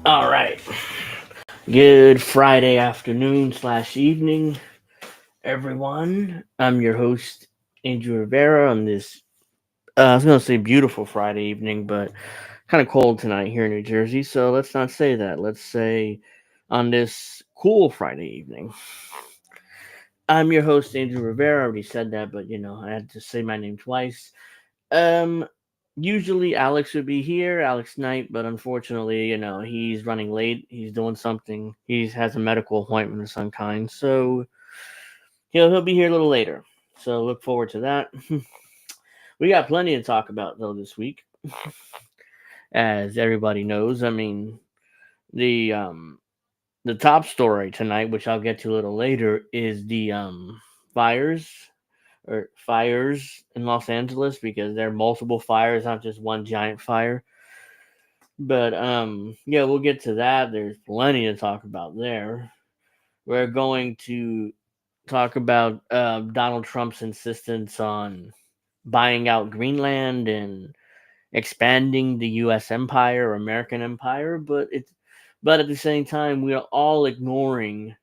All right. Good Friday afternoon slash evening, everyone. I'm your host, Andrew Rivera, on this, I was going to say beautiful Friday evening, but kind of cold tonight here in New Jersey. So let's not say that. Let's say on this cool Friday evening. I'm your host, Andrew Rivera. I already said that, but I had to say my name twice. Um, Usually Alex would be here, Alex Knight, but unfortunately, he's running late. He's doing something. He has a medical appointment of some kind, so he'll be here a little later. So look forward to that. We got plenty to talk about though this week, as everybody knows. I mean, the top story tonight, which I'll get to a little later, is the fires fires in Los Angeles, because there are multiple fires, not just one giant fire. But yeah, we'll get to that. There's plenty to talk about there. We're going to talk about Donald Trump's insistence on buying out Greenland and expanding the U.S. empire or American empire, but at the same time, we are all ignoring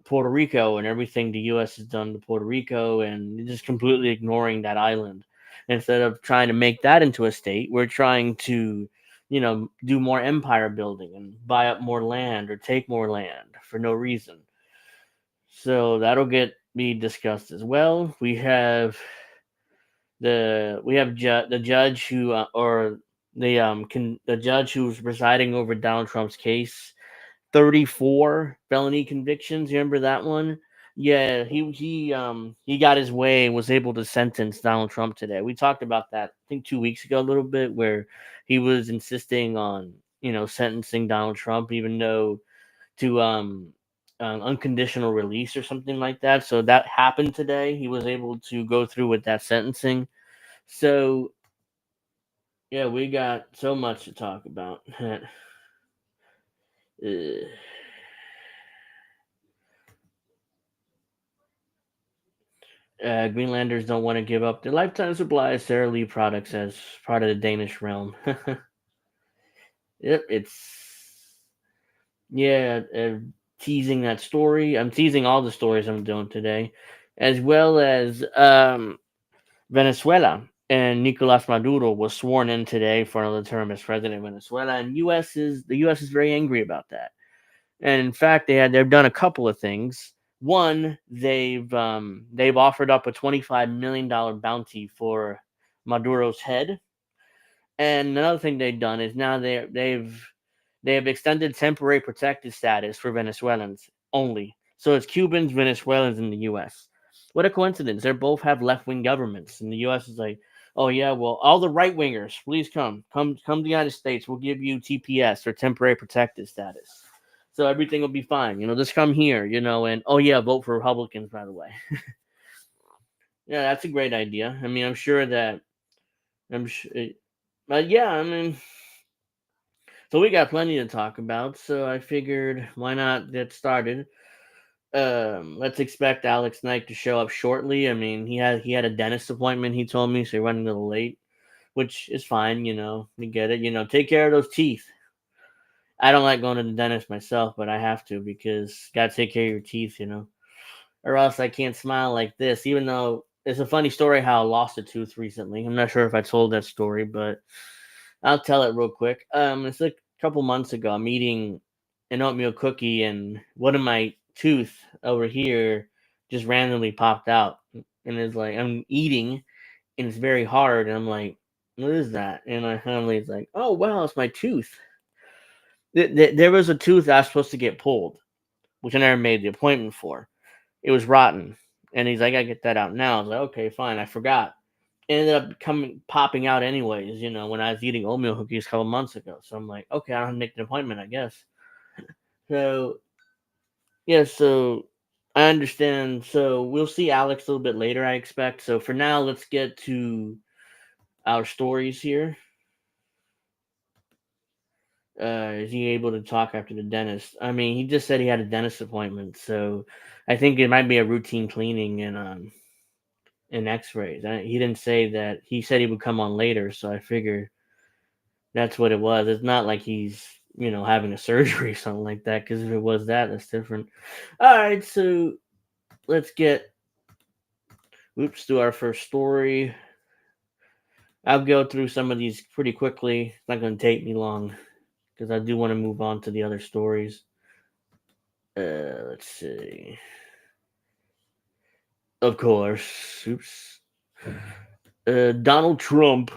Puerto Rico and everything the U.S. has done to Puerto Rico, and just completely ignoring that island. Instead of trying to make that into a state, we're trying to, do more empire building and buy up more land or take more land for no reason. So that'll get be discussed as well. The judge who or the judge who's presiding over Donald Trump's case. 34 felony convictions. You remember that one? Yeah, he got his way and was able to sentence Donald Trump today. We talked about that I think 2 weeks ago a little bit, where he was insisting on sentencing Donald Trump, even though to unconditional release or something like that. So that happened today. He was able to go through with that sentencing. So yeah, we got so much to talk about. Uh, Greenlanders don't want to give up their lifetime supply of Sara Lee products as part of the Danish realm. Yep, it's yeah, teasing that story. I'm teasing all the stories I'm doing today, as well as Venezuela. And Nicolas Maduro was sworn in today for another term as president of Venezuela, and the U.S. is very angry about that. And in fact, they've done a couple of things. One, they've offered up a $25 million bounty for Maduro's head, and another thing they've done is now they have extended temporary protected status for Venezuelans only. So it's Cubans, Venezuelans, in the U.S. What a coincidence! They both have left wing governments, and the U.S. is like, oh yeah, well, all the right wingers, please come to the United States. We'll give you TPS or temporary protected status, so everything will be fine. Just come here. And oh yeah, vote for Republicans, by the way. Yeah, that's a great idea. I mean, I'm sure that I'm sure. But yeah, I mean, so we got plenty to talk about. So I figured, why not get started? Let's expect Alex Knight to show up shortly. I mean, he had a dentist appointment. He told me, so he's running a little late, which is fine. We get it. Take care of those teeth. I don't like going to the dentist myself, but I have to, because gotta take care of your teeth. Or else I can't smile like this. Even though it's a funny story how I lost a tooth recently. I'm not sure if I told that story, but I'll tell it real quick. It's like a couple months ago. I'm eating an oatmeal cookie, and one of my tooth over here just randomly popped out, and it's like I'm eating, and it's very hard, and I'm like, "What is that?" And my family's like, "Oh wow, it's my tooth." There was a tooth I was supposed to get pulled, which I never made the appointment for. It was rotten, and he's like, "I get that out now." I was like, "Okay, fine." I forgot. It ended up popping out anyways. When I was eating oatmeal cookies a couple months ago. So I'm like, okay, I don't have to make an appointment, I guess. So yeah, so I understand. So we'll see Alex a little bit later, I expect. So for now, let's get to our stories here. Is he able to talk after the dentist? I mean, he just said he had a dentist appointment, so I think it might be a routine cleaning and X-rays. He didn't say that. He said he would come on later, so I figure that's what it was. It's not like he's having a surgery or something like that. Because if it was that, that's different. All right, so let's get to our first story. I'll go through some of these pretty quickly. It's not going to take me long because I do want to move on to the other stories. Let's see. Of course. Oops. Donald Trump.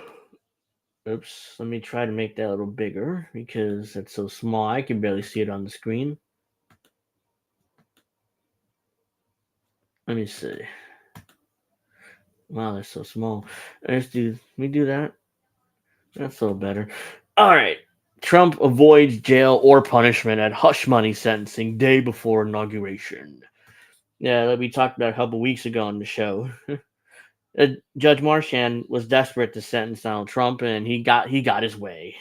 Oops. Let me try to make that a little bigger because it's so small. I can barely see it on the screen. Let me see. Wow, that's so small. We do that. That's a little better. All right. Trump avoids jail or punishment at hush money sentencing day before inauguration. Yeah, that we talked about a couple weeks ago on the show. Judge Marchand was desperate to sentence Donald Trump, and he got his way.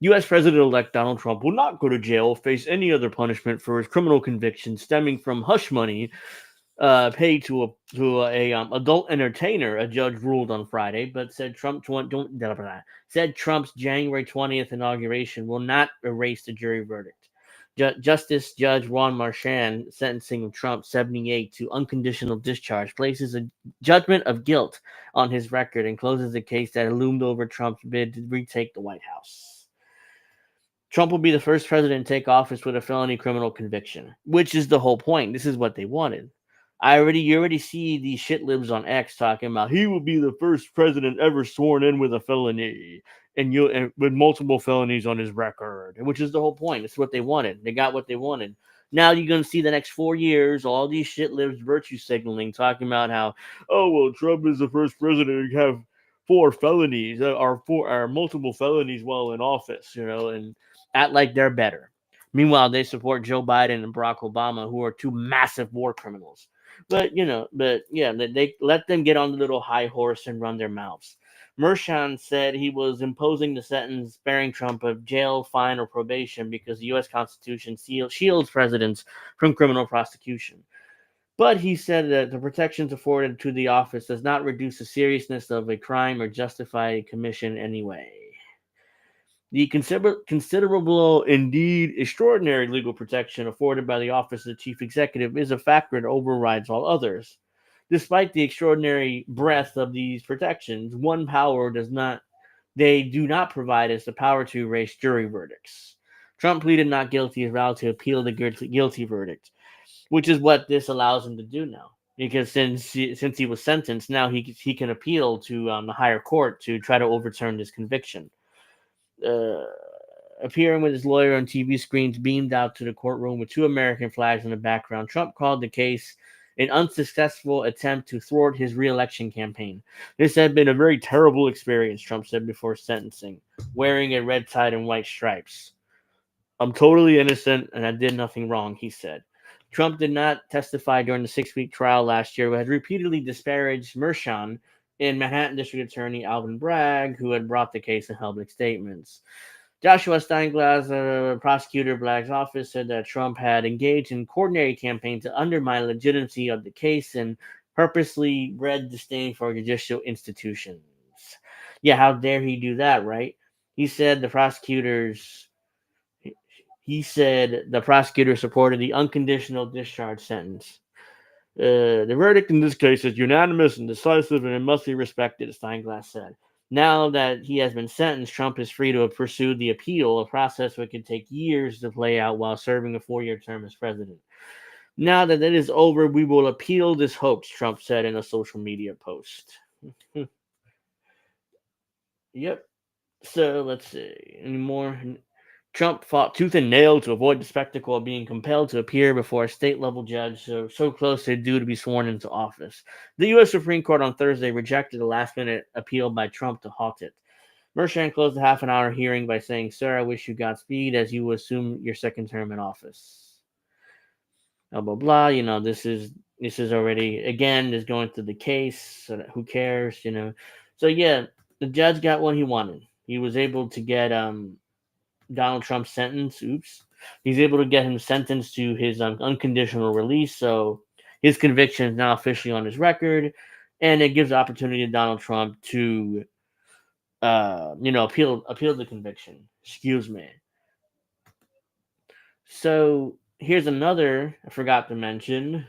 U.S. President-elect Donald Trump will not go to jail or face any other punishment for his criminal conviction stemming from hush money paid to a adult entertainer. A judge ruled on Friday, but said said Trump's January 20th inauguration will not erase the jury verdict. Justice Judge Juan Marchand sentencing Trump 78 to unconditional discharge places a judgment of guilt on his record and closes the case that loomed over Trump's bid to retake the White House. Trump will be the first president to take office with a felony criminal conviction, which is the whole point. This is what they wanted. You already see these shit libs on X talking about he will be the first president ever sworn in with a felony and with multiple felonies on his record, which is the whole point. It's what they wanted. They got what they wanted. Now you're going to see the next 4 years, all these shit libs virtue signaling, talking about how, oh, well, Trump is the first president to have 4 felonies or multiple felonies while in office, and act like they're better. Meanwhile, they support Joe Biden and Barack Obama, who are 2 massive war criminals. But yeah, they let them get on the little high horse and run their mouths. Mershon said he was imposing the sentence sparing Trump of jail, fine, or probation because the U.S. Constitution shields presidents from criminal prosecution. But he said that the protections afforded to the office does not reduce the seriousness of a crime or justify a commission anyway. The considerable, indeed extraordinary legal protection afforded by the office of the chief executive is a factor that overrides all others. Despite the extraordinary breadth of these protections, one power they do not provide us the power to erase jury verdicts. Trump pleaded not guilty as well to appeal the guilty verdict, which is what this allows him to do now. Because since he was sentenced, now he can appeal to the higher court to try to overturn this conviction. Uh, Appearing with his lawyer on TV screens beamed out to the courtroom with 2 American flags in the background, Trump called the case an unsuccessful attempt to thwart his re-election campaign. This had been a very terrible experience, Trump said before sentencing, wearing a red tie and white stripes. I'm totally innocent and I did nothing wrong, he said. Trump did not testify during the 6-week trial last year, but had repeatedly disparaged Mershon and Manhattan District Attorney Alvin Bragg, who had brought the case in public statements. Joshua Steinglass, a prosecutor of Black's office, said that Trump had engaged in coordinated campaign to undermine legitimacy of the case and purposely bred disdain for judicial institutions. Yeah, how dare he do that, right? He said the prosecutor supported the unconditional discharge sentence. The verdict in this case is unanimous and decisive, and it must be respected, Steinglass said. Now that he has been sentenced, Trump is free to pursue the appeal, a process which could take years to play out while serving a 4-year term as president. Now that it is over, we will appeal this hoax, Trump said in a social media post. Yep. So let's see. Any more? Trump fought tooth and nail to avoid the spectacle of being compelled to appear before a state-level judge so close to due to be sworn into office. The U.S. Supreme Court on Thursday rejected a last-minute appeal by Trump to halt it. Mershon closed the half-an-hour hearing by saying, "Sir, I wish you Godspeed as you assume your second term in office." Blah blah blah. This is already again is going through the case. So who cares? So yeah, the judge got what he wanted. He was able to get Donald Trump's sentence. Oops, he's able to get him sentenced to his unconditional release. So his conviction is now officially on his record, and it gives opportunity to Donald Trump to appeal the conviction. Excuse me. So here's another I forgot to mention,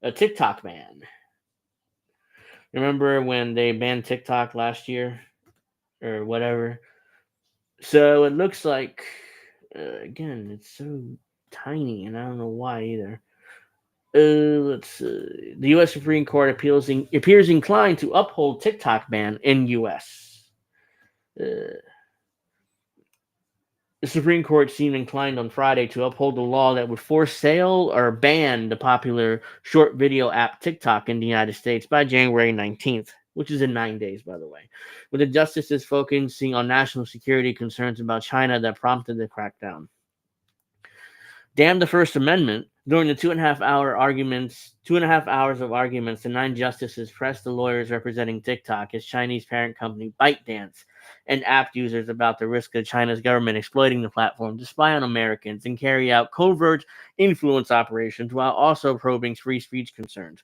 a TikTok ban. Remember when they banned TikTok last year or whatever? So it looks like again, it's so tiny, and I don't know why either. Let's see. The U.S. Supreme Court appears inclined to uphold TikTok ban in U.S. Uh, The Supreme Court seemed inclined on Friday to uphold a law that would force sale or ban the popular short video app TikTok in the United States by January 19th, which is in 9 days, by the way, with the justices focusing on national security concerns about China that prompted the crackdown. Damn the First Amendment. During the 2.5 hours of arguments, the 9 justices pressed the lawyers representing TikTok, its Chinese parent company ByteDance, and app users about the risk of China's government exploiting the platform to spy on Americans and carry out covert influence operations while also probing free speech concerns.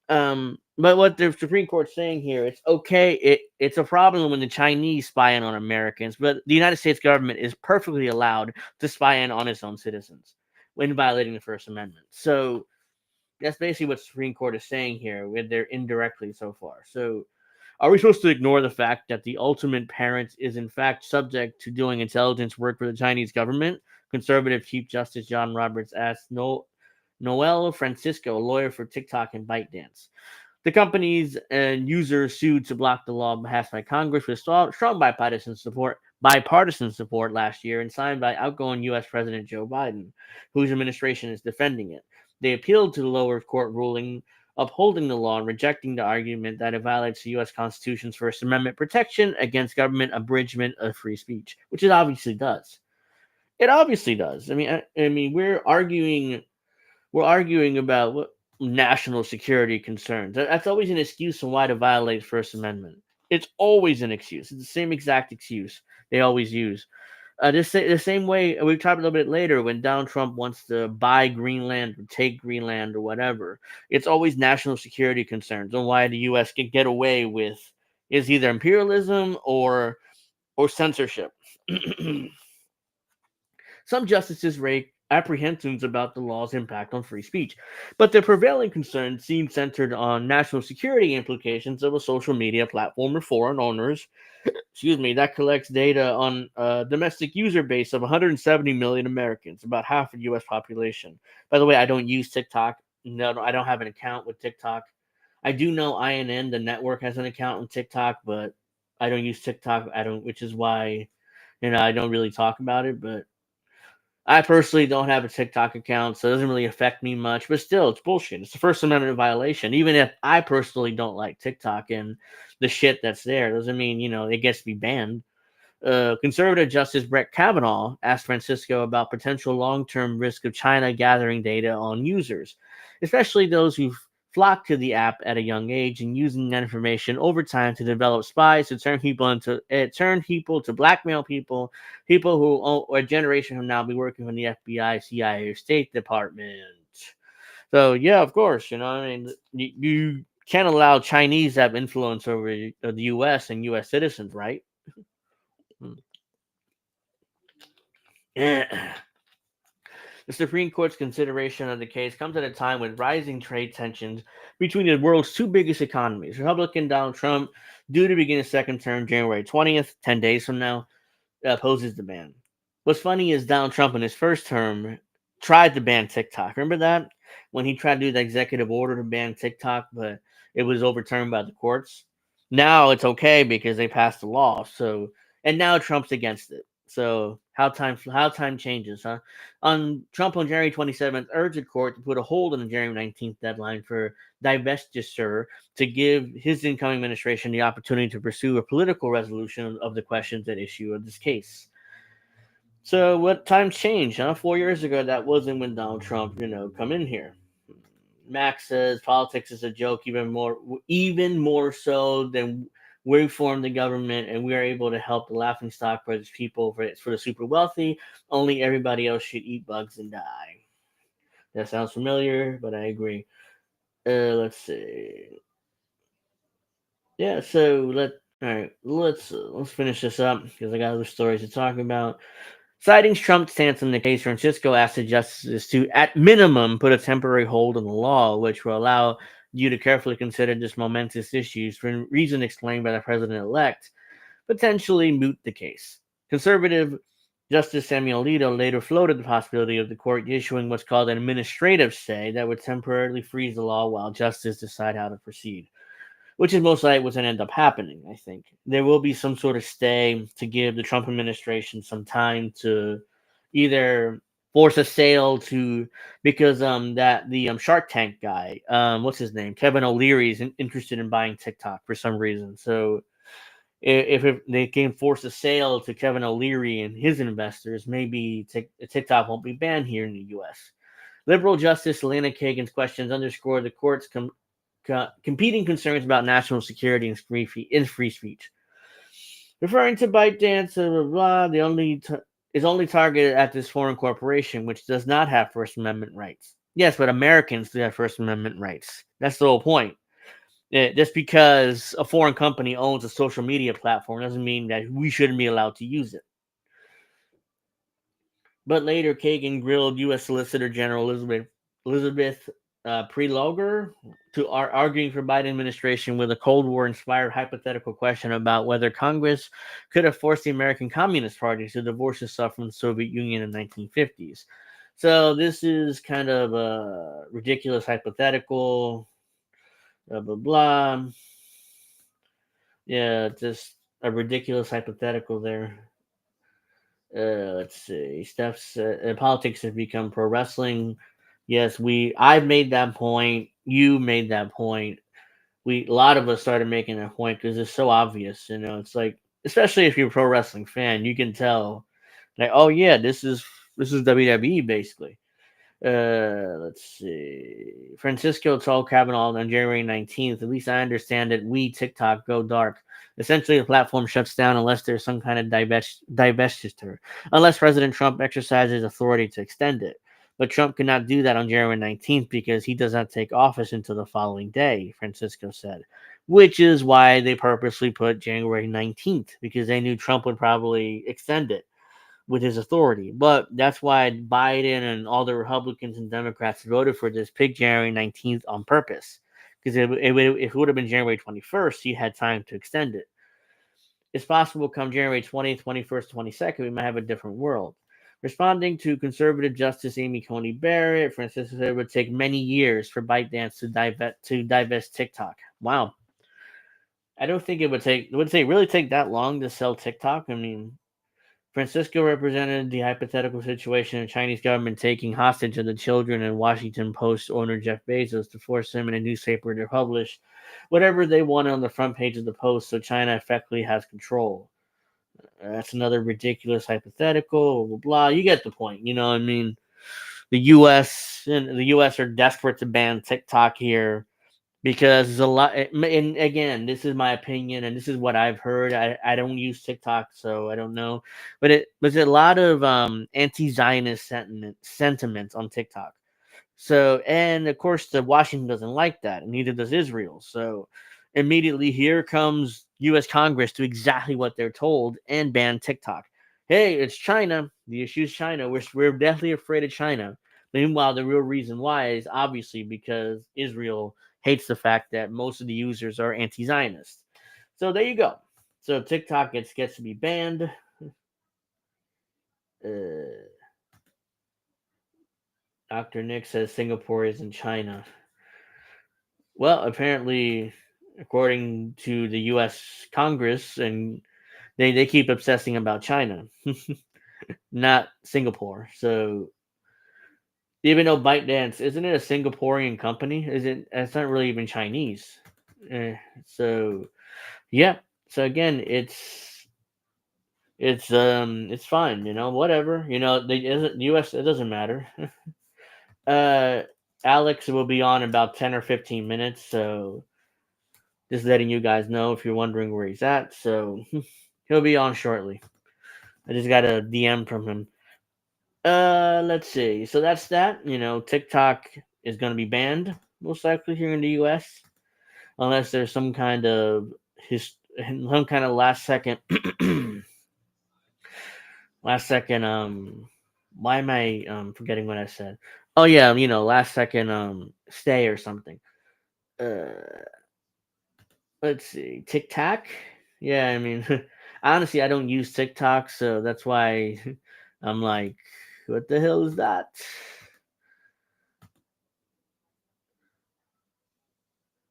But what the Supreme Court's saying here, it's okay. It's a problem when the Chinese spy in on Americans, but the United States government is perfectly allowed to spy in on its own citizens when violating the First Amendment. So that's basically what the Supreme Court is saying here, with their indirectly so far. So are we supposed to ignore the fact that the ultimate parent is in fact subject to doing intelligence work for the Chinese government? Conservative Chief Justice John Roberts asked Noel Francisco, a lawyer for TikTok and ByteDance. The companies and users sued to block the law passed by Congress with strong bipartisan support last year and signed by outgoing U.S. President Joe Biden, whose administration is defending it. They appealed to the lower court ruling upholding the law and rejecting the argument that it violates the U.S. Constitution's First Amendment protection against government abridgment of free speech, which it obviously does. It obviously does. I mean, we're arguing about what national security concerns. That's always an excuse on why to violate First Amendment. It's always an excuse. It's the same exact excuse they always use. The same way we've talked a little bit later when Donald Trump wants to buy Greenland or take Greenland or whatever. It's always national security concerns on why the U.S. can get away with is either imperialism or censorship. Some justices raised apprehensions about the law's impact on free speech, but the prevailing concern seemed centered on national security implications of a social media platform with foreign owners, that collects data on a domestic user base of 170 million Americans, about half the U.S. population. By the way, I don't use TikTok. No, I don't have an account with TikTok. I do know INN, the network, has an account on TikTok, but I don't use TikTok. Which is why I don't really talk about it. But I personally don't have a TikTok account, so it doesn't really affect me much. But still, it's bullshit. It's a First Amendment violation. Even if I personally don't like TikTok and the shit that's there, doesn't mean it gets to be banned. Conservative Justice Brett Kavanaugh asked Francisco about potential long-term risk of China gathering data on users, especially those who flock to the app at a young age and using that information over time to develop spies to turn people to blackmail people who a generation from now be working for the FBI, CIA, or State Department. So yeah, of course, you can't allow Chinese to have influence over the U.S. and U.S. citizens, right? The Supreme Court's consideration of the case comes at a time when rising trade tensions between the world's two biggest economies. Republican Donald Trump, due to begin his second term January 20th, 10 days from now, opposes the ban. What's funny is Donald Trump in his first term tried to ban TikTok. Remember that? When he tried to do the executive order to ban TikTok, but it was overturned by the courts. Now it's okay because they passed the law. And now Trump's against it. So how time changes, huh? Trump on January 27th urged the court to put a hold on the January 19th deadline for divestiture to give his incoming administration the opportunity to pursue a political resolution of the questions at issue of this case. So what times changed, huh? 4 years ago, that wasn't when Donald Trump, come in here. Max says politics is a joke, even more so than we form the government and we are able to help the laughing stock for these people, for the super wealthy. Only everybody else should eat bugs and die. That sounds familiar, but I agree. Let's see. Yeah, so all right, let's finish this up because I got other stories to talk about. Citing Trump's stance on the case, Francisco asked the justices to, at minimum, put a temporary hold on the law, which will allow you to carefully consider this momentous issues for reason explained by the president-elect, potentially moot the case. Conservative Justice Samuel Alito later floated the possibility of the court issuing what's called an administrative stay that would temporarily freeze the law while justices decide how to proceed, which is most likely what's going to end up happening. I think there will be some sort of stay to give the Trump administration some time to either force a sale to, because that the Shark Tank guy, what's his name, Kevin O'Leary, is interested in buying TikTok for some reason. So if they can force a sale to Kevin O'Leary and his investors, maybe TikTok won't be banned here in the U.S. Liberal Justice Elena Kagan's questions underscore the court's competing concerns about national security and free speech. Referring to ByteDance, blah, blah, blah, is only targeted at this foreign corporation, which does not have First Amendment rights. Yes, but Americans do have First Amendment rights. That's the whole point. Just because a foreign company owns a social media platform doesn't mean that we shouldn't be allowed to use it. But later, Kagan grilled U.S. Solicitor General Elizabeth Prelogar to arguing for Biden administration with a Cold War-inspired hypothetical question about whether Congress could have forced the American Communist Party to divorce itself from the Soviet Union in the 1950s. So this is kind of a ridiculous hypothetical, blah, blah, blah. Yeah, just a ridiculous hypothetical there. Let's see. Steph's politics has become pro wrestling. Yes, I've made that point. You made that point. A lot of us started making that point because it's so obvious. It's like, especially if you're a pro wrestling fan, you can tell, like, oh yeah, this is WWE basically. Let's see. Francisco told Kavanaugh on January 19th, at least I understand that we, TikTok, go dark. Essentially, the platform shuts down unless there's some kind of divestiture, unless President Trump exercises authority to extend it. But Trump could not do that on January 19th because he does not take office until the following day, Francisco said, which is why they purposely put January 19th, because they knew Trump would probably extend it with his authority. But that's why Biden and all the Republicans and Democrats voted for this pick January 19th on purpose. Because if it would have been January 21st, he had time to extend it. It's possible come January 20th, 21st, 22nd, we might have a different world. Responding to conservative Justice Amy Coney Barrett, Francis said it would take many years for ByteDance to divest TikTok. Wow. I don't think it would really take that long to sell TikTok? I mean, Francisco represented the hypothetical situation of the Chinese government taking hostage of the children and Washington Post owner Jeff Bezos to force him and a newspaper to publish whatever they want on the front page of the Post, so China effectively has control. That's another ridiculous hypothetical, blah, blah, blah. You get the point. I mean, the U.S. are desperate to ban TikTok here because there's a lot. And again, this is my opinion, and this is what I've heard. I don't use TikTok, so I don't know, but there's a lot of anti-Zionist sentiments on TikTok. So, and of course, the Washington doesn't like that, and neither does Israel. So, immediately here comes U.S. Congress to exactly what they're told and ban TikTok. Hey, it's China. The issue is China. We're definitely afraid of China. Meanwhile, the real reason why is obviously because Israel hates the fact that most of the users are anti-Zionist. So there you go. So TikTok gets to be banned. Dr. Nick says Singapore is in China. Well, apparently, according to the U.S. Congress and They keep obsessing about China, not Singapore. So even though ByteDance isn't it a Singaporean company? Is it? It's not really even Chinese. So yeah. So again, it's fine. Whatever. The U.S. It doesn't matter. uh, Alex will be on in about 10 or 15 minutes. So just letting you guys know if you're wondering where he's at. So he'll be on shortly. I just got a DM from him. Let's see. So that's that. TikTok is going to be banned most likely here in the U.S. unless there's some kind of last second last second why am I forgetting what I said? Oh yeah, last second stay or something. Uh, let's see. TikTok. Yeah, I mean, honestly, I don't use TikTok, so that's why I'm like, what the hell is that?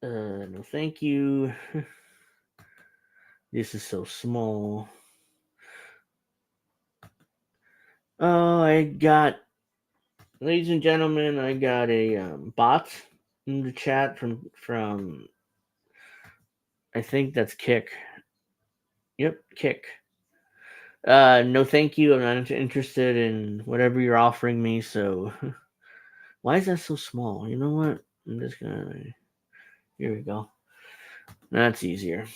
No, thank you. This is so small. Oh, ladies and gentlemen, I got a bot in the chat from I think that's Kick. Yep, Kick. No, thank you. I'm not interested in whatever you're offering me. So, why is that so small? You know what? I'm just gonna. Here we go. That's easier.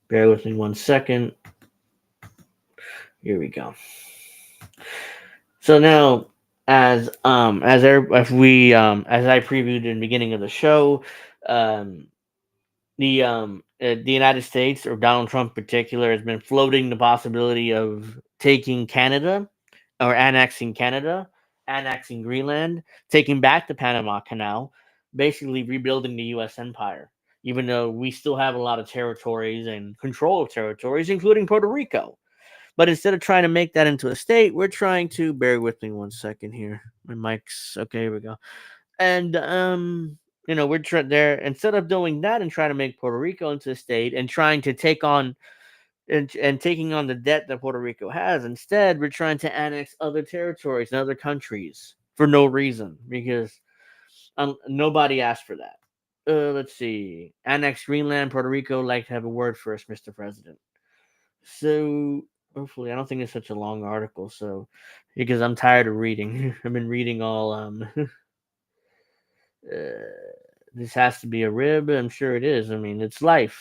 Bear with me 1 second. Here we go. So now, as I previewed in the beginning of the show, the United States, or Donald Trump in particular, has been floating the possibility of taking Canada, or annexing Canada, annexing Greenland, taking back the Panama Canal, basically rebuilding the U.S. empire. Even though we still have a lot of territories and control of territories, including Puerto Rico. But instead of trying to make that into a state, we're trying to bear with me 1 second here. My mic's okay. Here we go. And we're there instead of doing that and trying to make Puerto Rico into a state and trying to take on and taking on the debt that Puerto Rico has. Instead, we're trying to annex other territories and other countries for no reason because nobody asked for that. Let's see. Annex Greenland, Puerto Rico. Like to have a word first, Mr. President. So hopefully, I don't think it's such a long article. So because I'm tired of reading, I've been reading all this has to be a rib. I'm sure it is. I mean, it's life.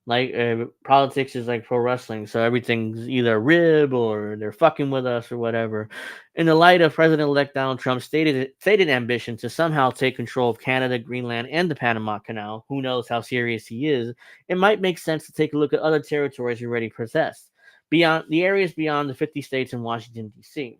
Like politics is like pro wrestling, so everything's either a rib or they're fucking with us or whatever. In the light of President-elect Donald Trump's stated ambition to somehow take control of Canada, Greenland, and the Panama Canal, who knows how serious he is? It might make sense to take a look at other territories he already possessed, beyond the areas beyond the 50 states and Washington D.C.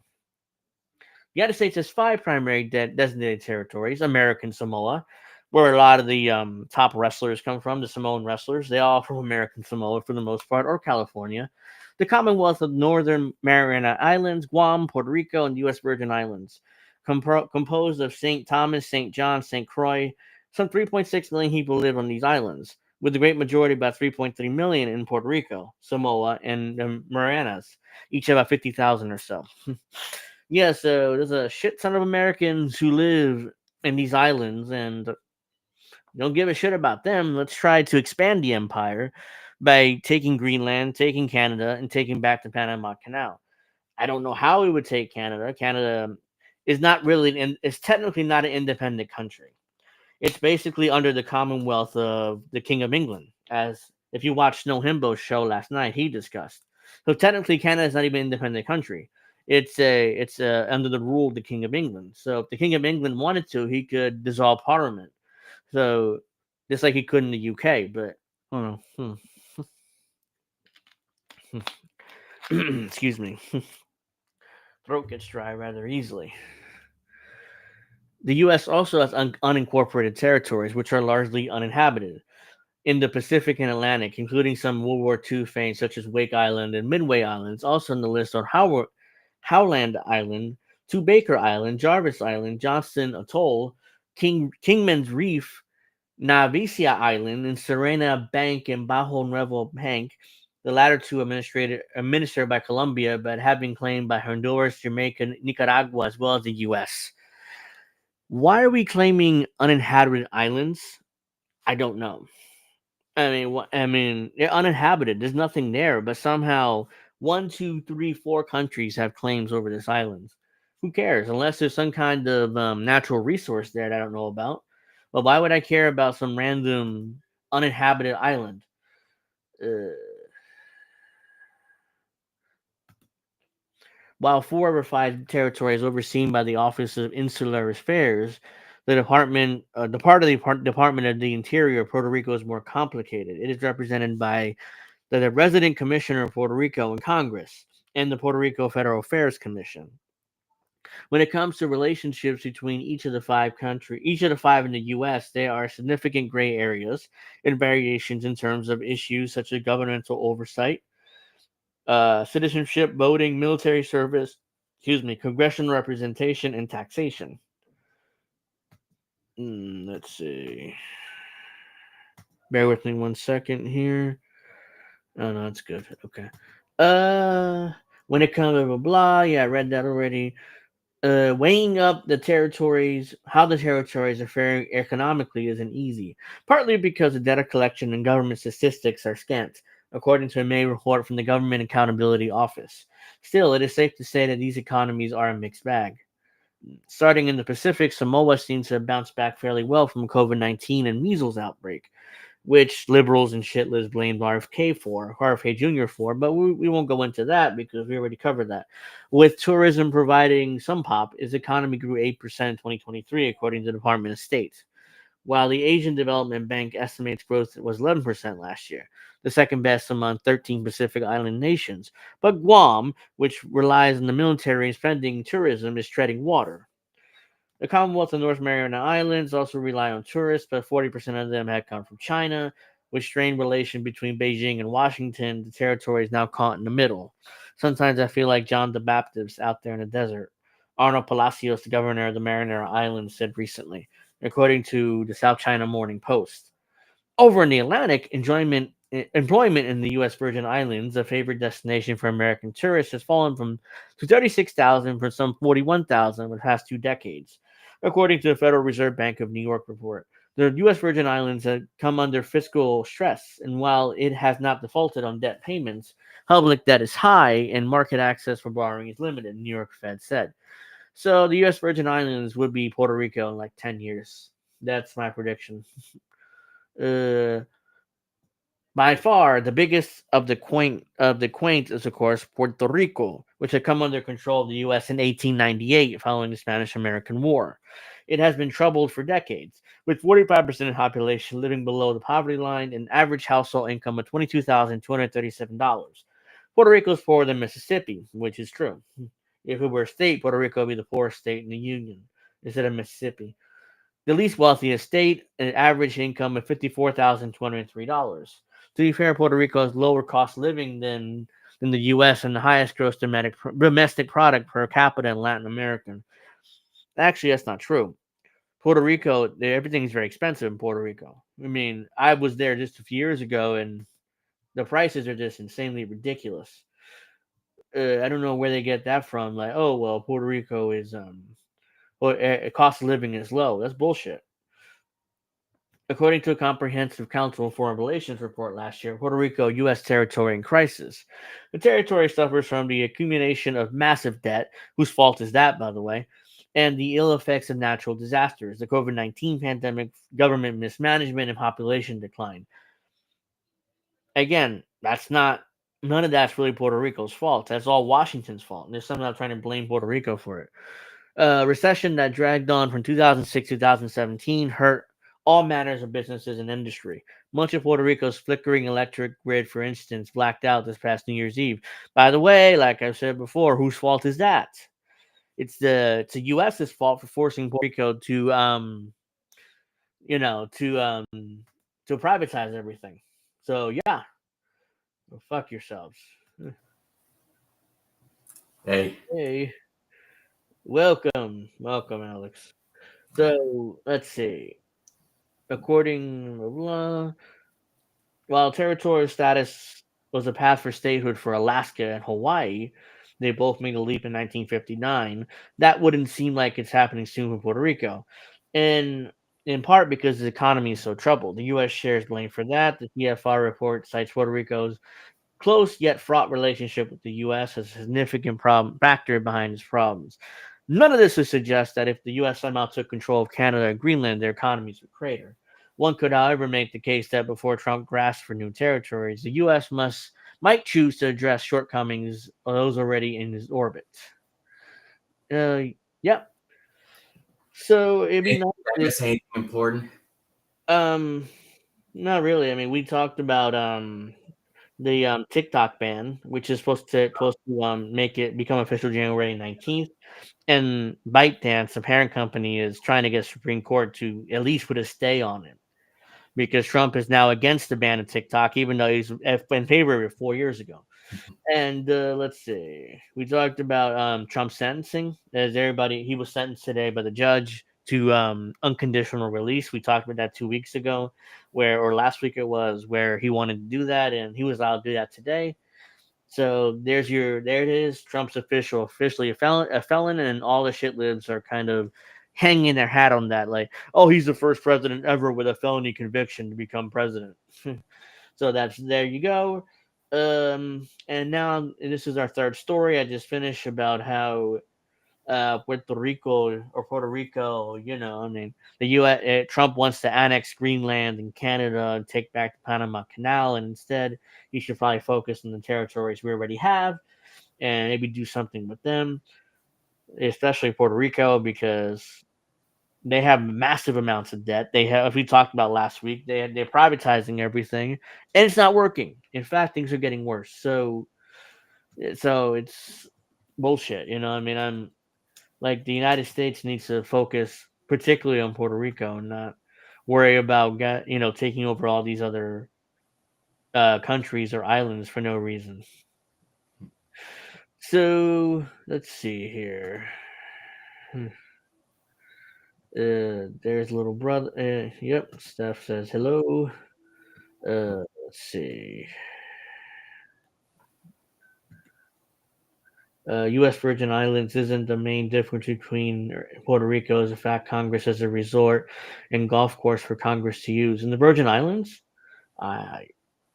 The United States has five primary designated territories: American Samoa, where a lot of the top wrestlers come from, the Samoan wrestlers. They all from American Samoa for the most part, or California. The Commonwealth of Northern Mariana Islands, Guam, Puerto Rico, and U.S. Virgin Islands, composed of St. Thomas, St. John, St. Croix. Some 3.6 million people live on these islands, with the great majority, about 3.3 million, in Puerto Rico, Samoa, and the Marianas, each about 50,000 or so. Yeah, so there's a shit ton of Americans who live in these islands and don't give a shit about them. Let's try to expand the empire by taking Greenland, taking Canada, and taking back the Panama Canal. I don't know how we would take Canada. Canada is not really, it's technically not an independent country. It's basically under the Commonwealth of the King of England, as if you watched Snow Himbo's show last night, he discussed. So technically, Canada is not even an independent country. It's under the rule of the King of England. So if the King of England wanted to, he could dissolve Parliament. So just like he could in the UK, but oh no. Excuse me. Throat gets dry rather easily. The U.S. also has unincorporated territories, which are largely uninhabited in the Pacific and Atlantic, including some World War II famed, such as Wake Island and Midway Islands. Also on the list are Howland Island, Two Baker Island, Jarvis Island, Johnston Atoll, Kingman's Reef, Navicia Island, and Serena Bank and Bajo Nuevo Bank, the latter two administered by Colombia, but have been claimed by Honduras, Jamaica, Nicaragua, as well as the U.S. Why are we claiming uninhabited islands? I don't know. They're uninhabited. There's nothing there, but somehow one, two, three, four countries have claims over this island. Who cares? Unless there's some kind of natural resource there that I don't know about. But why would I care about some random uninhabited island? Uh, while four of our five territories overseen by the Office of Insular Affairs, Department of the Interior of Puerto Rico is more complicated. It is represented by the resident commissioner of Puerto Rico in Congress and the Puerto Rico Federal Affairs Commission. When it comes to relationships between each of the five in the U.S., there are significant gray areas and variations in terms of issues such as governmental oversight, citizenship, voting, military service, congressional representation, and taxation. Let's see. Bear with me 1 second here. Oh no, it's good. Okay. When it comes to blah blah, yeah, I read that already. Weighing up how the territories are faring economically isn't easy. Partly because the data collection and government statistics are scant, according to a May report from the Government Accountability Office. Still, it is safe to say that these economies are a mixed bag. Starting in the Pacific, Samoa seems to have bounced back fairly well from COVID-19 and measles outbreak, which liberals and shitless blamed RFK Jr. for, but we won't go into that because we already covered that. With tourism providing some pop, its economy grew 8% in 2023, according to the Department of State, while the Asian Development Bank estimates growth was 11% last year, the second best among 13 Pacific Island nations. But Guam, which relies on the military and spending tourism, is treading water. The Commonwealth of North Mariana Islands also rely on tourists, but 40% of them had come from China. With strained relation between Beijing and Washington, the territory is now caught in the middle. Sometimes I feel like John the Baptist out there in the desert. Arnold Palacios, the governor of the Marinara Islands, said recently, according to the South China Morning Post. Over in the Atlantic, employment in the U.S. Virgin Islands, a favored destination for American tourists, has fallen to 36,000 from some 41,000 in the past 2 decades, according to the Federal Reserve Bank of New York report. The U.S. Virgin Islands have come under fiscal stress, and while it has not defaulted on debt payments, public debt is high and market access for borrowing is limited, New York Fed said. So the U.S. Virgin Islands would be Puerto Rico in like 10 years. That's my prediction. Uh, By far, the biggest of the quaint is, of course, Puerto Rico, which had come under control of the U.S. in 1898 following the Spanish-American War. It has been troubled for decades, with 45% of the population living below the poverty line and average household income of $22,237. Puerto Rico is poorer than Mississippi, which is true. If it were a state, Puerto Rico would be the poorest state in the Union instead of Mississippi. The least wealthiest state, an average income of $54,203. To be fair, Puerto Rico has lower cost of living than the U.S. and the highest gross domestic product per capita in Latin America. Actually, that's not true. Puerto Rico, everything's very expensive in Puerto Rico. I mean, I was there just a few years ago, and the prices are just insanely ridiculous. I don't know where they get that from. Like, oh well, Puerto Rico is cost of living is low. That's bullshit. According to a Comprehensive Council on Foreign Relations report last year, Puerto Rico, U.S. territory in crisis. The territory suffers from the accumulation of massive debt, whose fault is that, by the way, and the ill effects of natural disasters, the COVID-19 pandemic, government mismanagement, and population decline. Again, none of that's really Puerto Rico's fault. That's all Washington's fault. And there's somehow trying to blame Puerto Rico for it. Recession that dragged on from 2006 to 2017 hurt all manners of businesses and industry. Much of Puerto Rico's flickering electric grid, for instance, blacked out this past New Year's Eve. By the way, like I've said before, whose fault is that? It's the U.S.'s fault for forcing Puerto Rico to you know to privatize everything. So yeah, well, fuck yourselves. Hey, Hey, welcome, Alex. So let's see. According blah, blah, while territorial status was a path for statehood for Alaska and Hawaii, they both made a leap in 1959. That wouldn't seem like it's happening soon for Puerto Rico. And in part because the economy is so troubled. The U.S. shares blame for that. The TFR report cites Puerto Rico's close yet fraught relationship with the U.S. as a significant problem factor behind its problems. None of this would suggest that if the U.S. somehow took control of Canada and Greenland, their economies would crater. One could, however, make the case that before Trump grasped for new territories, the U.S. might choose to address shortcomings of those already in his orbit. Uh, yep. So it'd be Did nice. I miss anything important? Um, Not really. I mean, we talked about the TikTok ban, which is supposed to make it become official January 19th. And ByteDance, the parent company, is trying to get Supreme Court to at least put a stay on it because Trump is now against the ban of TikTok, even though he's in favor of it 4 years ago. And let's see, we talked about Trump's sentencing. As everybody, he was sentenced today by the judge to unconditional release. We talked about that 2 weeks ago, or last week it was, where he wanted to do that, and he was allowed to do that today. So there it is. Trump's officially a felon, and all the shit libs are kind of hanging their hat on that, like, oh, he's the first president ever with a felony conviction to become president. So that's there you go. And now this is our third story. I just finished about how Puerto Rico, I mean, the U.S. Trump wants to annex Greenland and Canada and take back the Panama Canal, and instead he should probably focus on the territories we already have and maybe do something with them, especially Puerto Rico, because they have massive amounts of debt. They have, as we talked about last week, they're privatizing everything, and it's not working. In fact, things are getting worse. So it's bullshit. I mean, I'm like, the United States needs to focus particularly on Puerto Rico and not worry about taking over all these other countries or islands for no reason. So let's see here. Hmm. There's little brother. Yep, Steph says hello. Let's see. U.S. Virgin Islands isn't the main difference between Puerto Rico. Is the fact Congress has a resort and golf course for Congress to use. In the Virgin Islands, I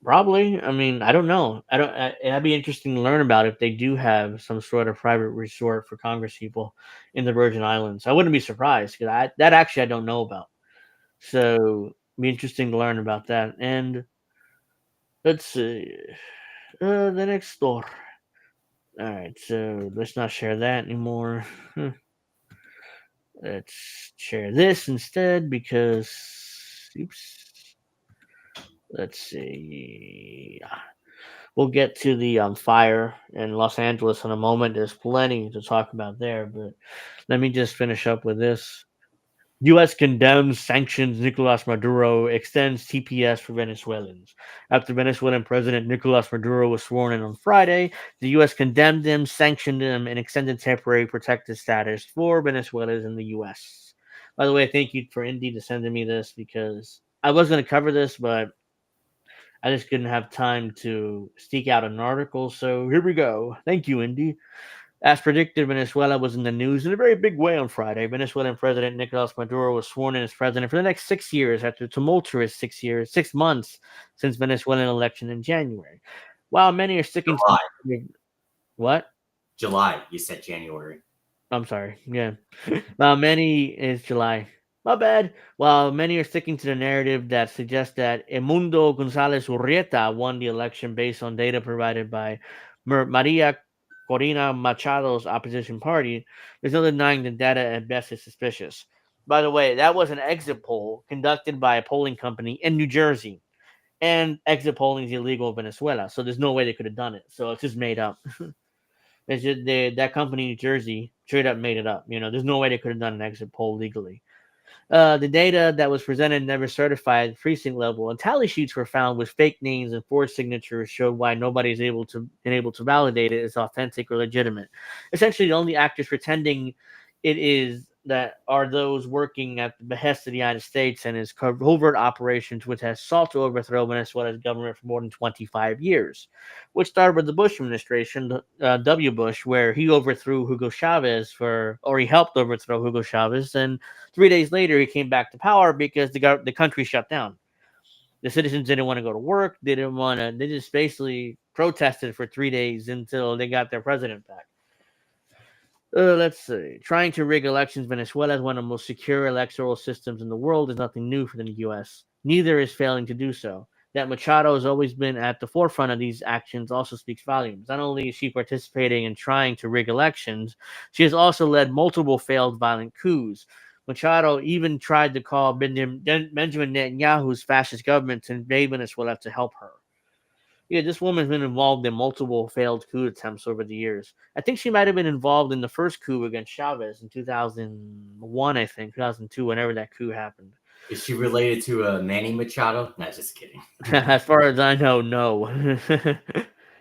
probably. I mean, I don't know. I don't. It'd be interesting to learn about if they do have some sort of private resort for Congress people in the Virgin Islands. I wouldn't be surprised because that actually I don't know about. So it'd be interesting to learn about that. And let's see. The next door. All right, so let's not share that anymore. Let's share this instead because, oops. Let's see. We'll get to the fire in Los Angeles in a moment. There's plenty to talk about there, but let me just finish up with this. U.S. condemns sanctions Nicolas Maduro, extends TPS for Venezuelans. After Venezuelan President Nicolas Maduro was sworn in on Friday, the U.S. condemned him, sanctioned him, and extended temporary protected status for Venezuelans in the U.S. By the way, thank you for Indy to sending me this because I was going to cover this, but I just couldn't have time to seek out an article. So here we go. Thank you, Indy. As predicted, Venezuela was in the news in a very big way on Friday. Venezuelan President Nicolas Maduro was sworn in as president for the next 6 years after a tumultuous 6 months since Venezuelan election in January. While many are sticking July. to what? July. You said January. I'm sorry. Yeah. While many is July. My bad. While many are sticking to the narrative that suggests that Emundo Gonzalez Urrieta won the election based on data provided by Maria Corina Machado's opposition party, there's no denying the data at best is suspicious. By the way, that was an exit poll conducted by a polling company in New Jersey. And exit polling is illegal in Venezuela, so there's no way they could have done it. So it's just made up. It's just that company in New Jersey straight up made it up. There's no way they could have done an exit poll legally. The data that was presented never certified precinct level, and tally sheets were found with fake names and forged signatures showed why nobody's able to validate it as authentic or legitimate. Essentially, the only actors pretending it is that are those working at the behest of the United States and his covert operations, which has sought to overthrow Venezuela's government for more than 25 years, which started with the Bush administration, W. Bush, where he overthrew Hugo Chavez or he helped overthrow Hugo Chavez, and 3 days later he came back to power because the country shut down. The citizens didn't want to go to work. They didn't want to. They just basically protested for 3 days until they got their president back. Let's see. Trying to rig elections, Venezuela is one of the most secure electoral systems in the world. Is nothing new for the U.S. Neither is failing to do so. That Machado has always been at the forefront of these actions also speaks volumes. Not only is she participating in trying to rig elections, she has also led multiple failed violent coups. Machado even tried to call Benjamin Netanyahu's fascist government to invade Venezuela to help her. Yeah, this woman's been involved in multiple failed coup attempts over the years. I think she might have been involved in the first coup against Chavez in 2001, I think, 2002, whenever that coup happened. Is she related to Manny Machado? Not just kidding. As far as I know, no.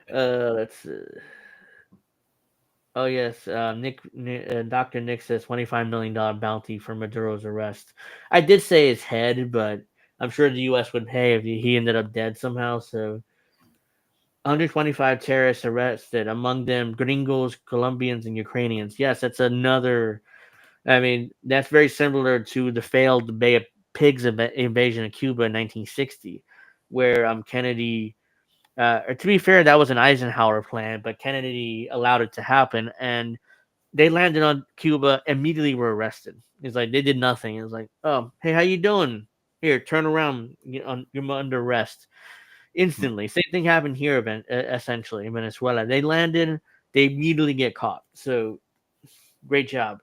Let's see. Oh, yes. Dr. Nick says $25 million bounty for Maduro's arrest. I did say his head, but I'm sure the U.S. would pay if he ended up dead somehow, so... 125 terrorists arrested, among them gringos, Colombians, and Ukrainians. Yes, that's another. I mean, that's very similar to the failed Bay of Pigs invasion of Cuba in 1960, where Kennedy. To be fair, that was an Eisenhower plan, but Kennedy allowed it to happen, and they landed on Cuba, immediately were arrested. It's like they did nothing. It was like, oh, hey, how you doing? Here, turn around. You're under arrest. Instantly. Same thing happened here, essentially, in Venezuela. They landed, they immediately get caught. So, great job.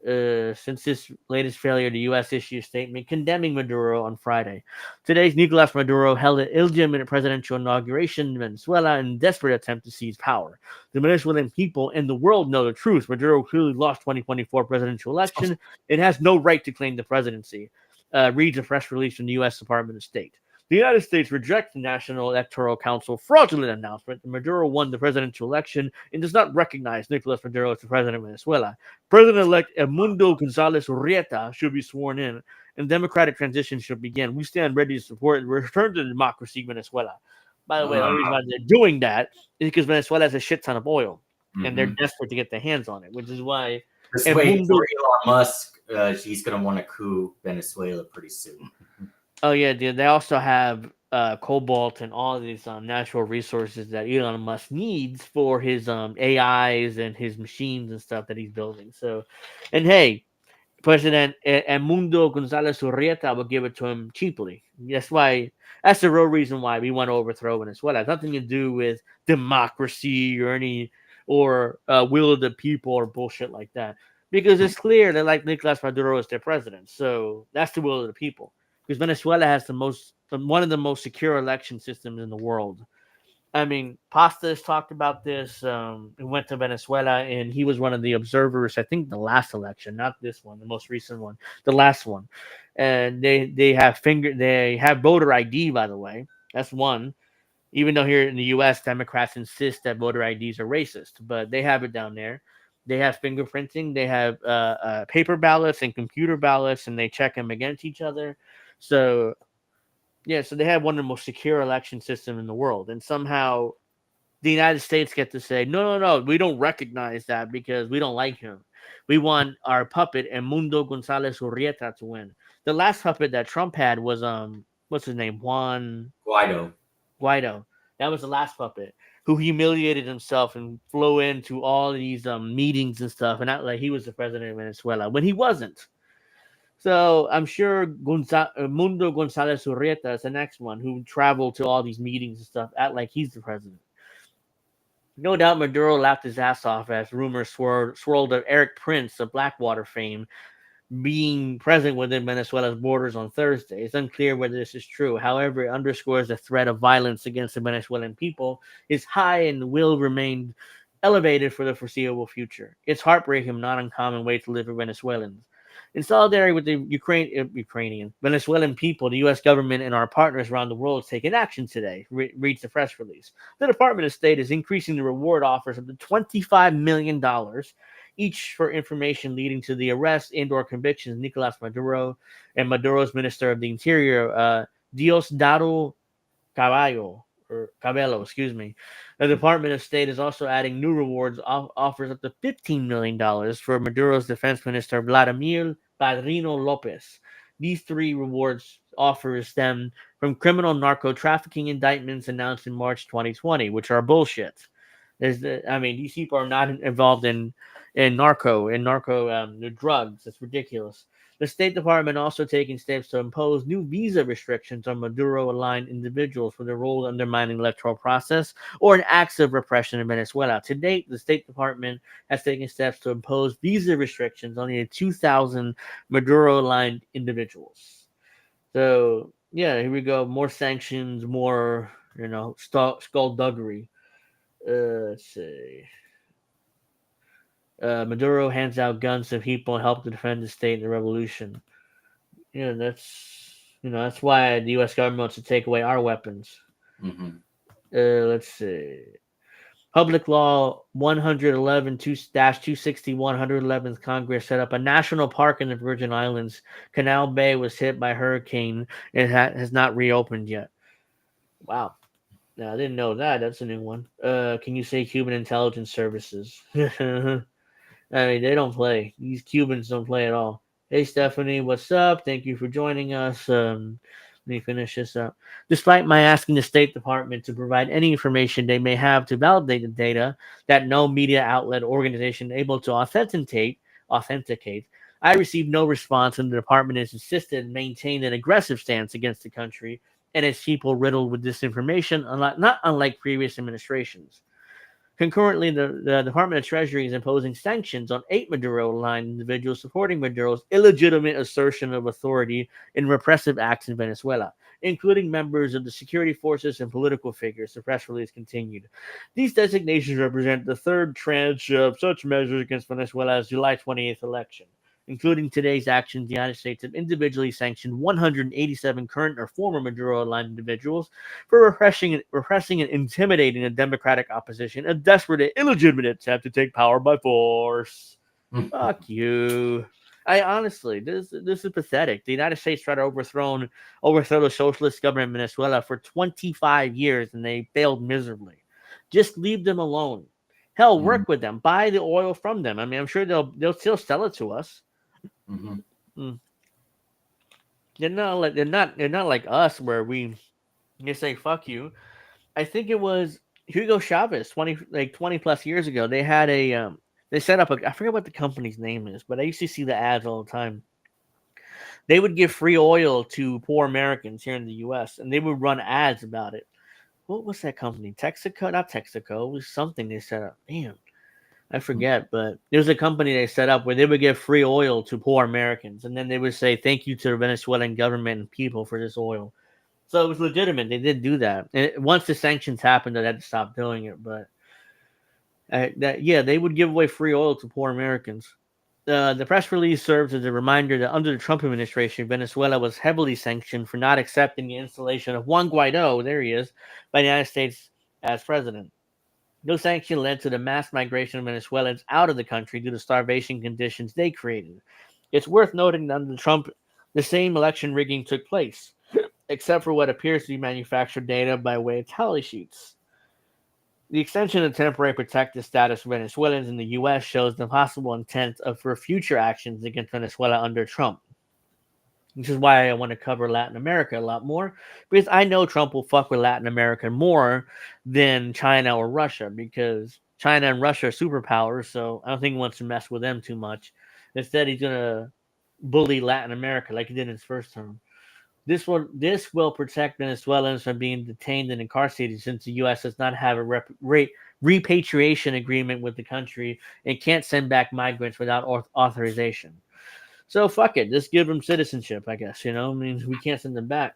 Since this latest failure, the U.S. issued a statement condemning Maduro on Friday. Today's Nicolas Maduro held an illegitimate presidential inauguration in Venezuela in a desperate attempt to seize power. The Venezuelan people and the world know the truth. Maduro clearly lost 2024 presidential election and has no right to claim the presidency, reads a press release from the U.S. Department of State. The United States rejects the National Electoral Council fraudulent announcement that Maduro won the presidential election and does not recognize Nicolas Maduro as the president of Venezuela. President-elect Edmundo González Urrieta should be sworn in, and democratic transition should begin. We stand ready to support and return to democracy in Venezuela. By the way, the only reason why they're doing that is because Venezuela has a shit ton of oil, and they're desperate to get their hands on it, which is why... This way, for Elon Musk, he's going to want to coup Venezuela pretty soon. Oh, yeah, dude. They also have cobalt and all of these natural resources that Elon Musk needs for his AIs and his machines and stuff that he's building. So, and hey, President Edmundo González Urrieta will give it to him cheaply. That's the real reason why we want to overthrow Venezuela. It has nothing to do with democracy or will of the people or bullshit like that. Because it's clear that like Nicolas Maduro is their president. So that's the will of the people. Because Venezuela has one of the most secure election systems in the world. I mean, Pastas talked about this. He went to Venezuela, and he was one of the observers. I think the last election, not this one, the most recent one, the last one. And they have voter ID, by the way. That's one. Even though here in the U.S., Democrats insist that voter IDs are racist, but they have it down there. They have fingerprinting. They have paper ballots and computer ballots, and they check them against each other. So, yeah, so they have one of the most secure election systems in the world. And somehow the United States get to say, no, we don't recognize that because we don't like him. We want our puppet, Edmundo González Urrieta, to win. The last puppet that Trump had was, what's his name? Juan Guaido. That was the last puppet who humiliated himself and flew into all these meetings and stuff and act like he was the president of Venezuela when he wasn't. So I'm sure Mundo González Urrieta is the next one who traveled to all these meetings and stuff, act like he's the president. No doubt Maduro laughed his ass off as rumors swirled of Eric Prince of Blackwater fame being present within Venezuela's borders on Thursday. It's unclear whether this is true. However, it underscores the threat of violence against the Venezuelan people is high and will remain elevated for the foreseeable future. It's heartbreaking, not uncommon way to live for Venezuelans. In solidarity with the Venezuelan people, the U.S. government and our partners around the world have taken action today, reads the press release. The Department of State is increasing the reward offers up to $25 million each for information leading to the arrest and/or convictions of Nicolas Maduro and Maduro's Minister of the Interior, Diosdado Cabello, excuse me. The Department of State is also adding new rewards, offers up to $15 million for Maduro's defense minister, Vladimir Padrino Lopez. These three rewards offers stem from criminal narco trafficking indictments announced in March 2020, which are bullshit. These people are not involved in narco drugs. It's ridiculous. The State Department also taking steps to impose new visa restrictions on Maduro-aligned individuals for their role in undermining the electoral process or in acts of repression in Venezuela. To date, the State Department has taken steps to impose visa restrictions on nearly 2,000 Maduro-aligned individuals. So, yeah, here we go. More sanctions, more, skullduggery. Let's see. Maduro hands out guns to people and help to defend the state and the revolution. That's why the U.S. government wants to take away our weapons. Mm-hmm. Let's see. Public Law 111-261 111th Congress set up a national park in the Virgin Islands. Canal Bay was hit by hurricane and has not reopened yet. Wow. No, I didn't know that. That's a new one. Can you say Cuban intelligence services? They don't play. These Cubans don't play at all. Hey, Stephanie, what's up? Thank you for joining us. Let me finish this up. Despite my asking the State Department to provide any information they may have to validate the data that no media outlet or organization able to authenticate, I received no response, and the department has insisted and maintained an aggressive stance against the country and its people riddled with disinformation, not unlike previous administrations. Concurrently, the Department of Treasury is imposing sanctions on 8 Maduro-aligned individuals supporting Maduro's illegitimate assertion of authority in repressive acts in Venezuela, including members of the security forces and political figures, the press release continued. These designations represent the third tranche of such measures against Venezuela's July 28th election. Including today's actions, the United States have individually sanctioned 187 current or former Maduro-aligned individuals for repressing and intimidating the democratic opposition, a desperate and illegitimate attempt to take power by force. Fuck you. Honestly, this is pathetic. The United States tried to overthrow the socialist government in Venezuela for 25 years, and they failed miserably. Just leave them alone. Hell, work with them. Buy the oil from them. I'm sure they'll still sell it to us. Mm-hmm. They're not like us where we say fuck you. I think it was Hugo Chavez 20 plus years ago. They had they set up I forget what the company's name is, but I used to see the ads all the time. They would give free oil to poor Americans here in the U.S. and they would run ads about it. What was that company? Texaco? Not Texaco. It was something they set up. Damn. I forget, but there's a company they set up where they would give free oil to poor Americans, and then they would say thank you to the Venezuelan government and people for this oil. So it was legitimate. They did do that. And once the sanctions happened, they had to stop doing it. But they would give away free oil to poor Americans. The press release serves as a reminder that under the Trump administration, Venezuela was heavily sanctioned for not accepting the installation of Juan Guaido, there he is, by the United States as president. No sanction led to the mass migration of Venezuelans out of the country due to starvation conditions they created. It's worth noting that under Trump, the same election rigging took place, except for what appears to be manufactured data by way of tally sheets. The extension of temporary protected status for Venezuelans in the U.S. shows the possible intent for future actions against Venezuela under Trump. Which is why I want to cover Latin America a lot more, because I know Trump will fuck with Latin America more than China or Russia, because China and Russia are superpowers, so I don't think he wants to mess with them too much. Instead, he's going to bully Latin America like he did in his first term. This will protect Venezuelans from being detained and incarcerated, since the U.S. does not have a repatriation agreement with the country and can't send back migrants without authorization. So fuck it. Just give them citizenship, I guess. We can't send them back.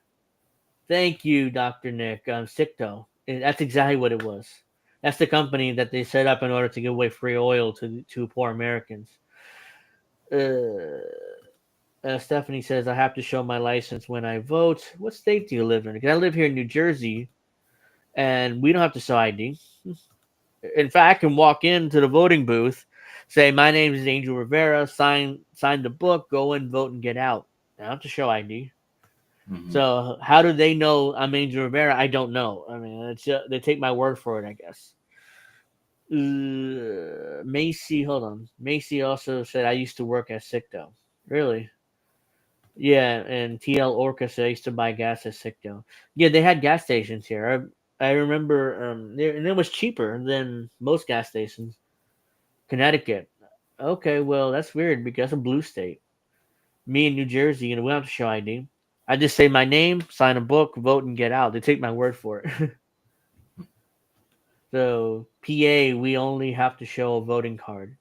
Thank you, Dr. Nick. Sicto. That's exactly what it was. That's the company that they set up in order to give away free oil to poor Americans. Stephanie says, I have to show my license when I vote. What state do you live in? Because I live here in New Jersey, and we don't have to show ID. In fact, I can walk into the voting booth, Say, my name is Angel Rivera. Sign the book. Go in, vote, and get out. I don't have to show ID. Mhm. So how do they know I'm Angel Rivera? I don't know. I mean, it's just, they take my word for it, I guess. Macy, hold on. Macy also said I used to work at Sicto. Really? Yeah, and TL Orca said I used to buy gas at Sicto. Yeah, they had gas stations here. I remember, and it was cheaper than most gas stations. Connecticut. Okay, well that's weird because that's a blue state. Me in New Jersey, we don't have to show ID. I just say my name, sign a book, vote, and get out. They take my word for it. So PA, we only have to show a voting card.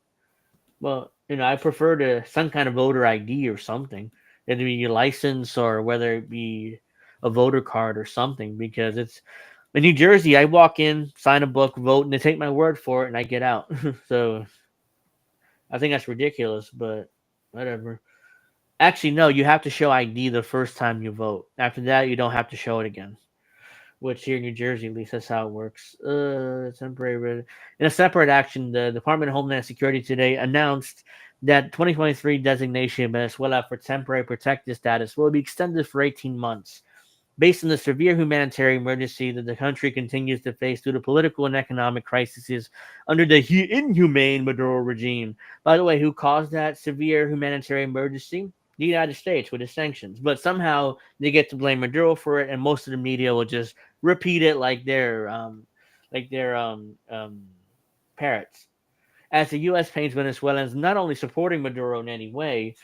Well, I prefer to some kind of voter ID or something. It'd be your license or whether it be a voter card or something. Because it's in New Jersey, I walk in, sign a book, vote, and they take my word for it, and I get out. So I think that's ridiculous, but whatever. Actually, no, you have to show ID the first time you vote. After that, you don't have to show it again. Which here in New Jersey, at least that's how it works. Temporary. In a separate action, the Department of Homeland Security today announced that 2023 designation of Venezuela for temporary protected status will be extended for 18 months. Based on the severe humanitarian emergency that the country continues to face due to political and economic crises under the inhumane Maduro regime. By the way, who caused that severe humanitarian emergency? The United States with its sanctions. But somehow they get to blame Maduro for it, and most of the media will just repeat it like they're parrots. As the U.S. paints Venezuelans not only supporting Maduro in any way,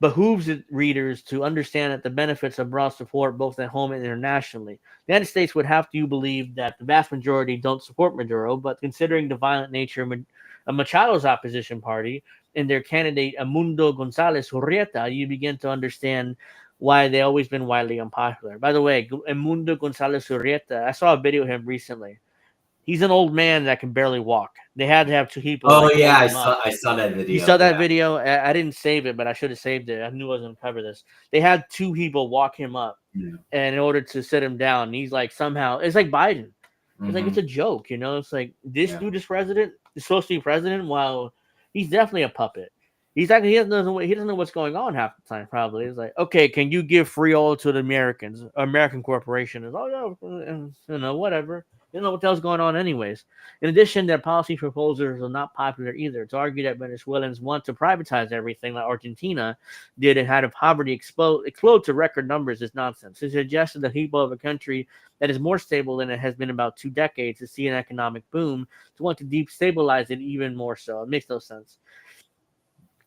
behooves readers to understand that the benefits of broad support both at home and internationally. The United States would have you believe that the vast majority don't support Maduro, but considering the violent nature of Machado's opposition party and their candidate Amundo Gonzalez Urrieta, you begin to understand why they always been widely unpopular. By the way, Amundo Gonzalez Urrieta, I saw a video of him recently. He's an old man that can barely walk. They had to have two people Oh like yeah, hold I him up. saw that You video. saw that Yeah. video? I didn't save it, but I should have saved it. I knew I was going to cover this. They had two people walk him up, Yeah. and in order to sit him down, he's like somehow it's like Biden. It's like it's Mhm. a joke, It's like this Yeah. dude is president, is supposed to be president, while he's definitely a puppet. He's like he doesn't know what's going on half the time. Probably it's like, okay, can you give free oil to the Americans? American corporation is whatever. You don't know what the hell's going on, anyways. In addition, their policy proposals are not popular either. To argue that Venezuelans want to privatize everything like Argentina did and had a poverty explode to record numbers is nonsense. It suggests that the people of a country that is more stable than it has been about 2 decades to see an economic boom to want to destabilize it even more so. It makes no sense.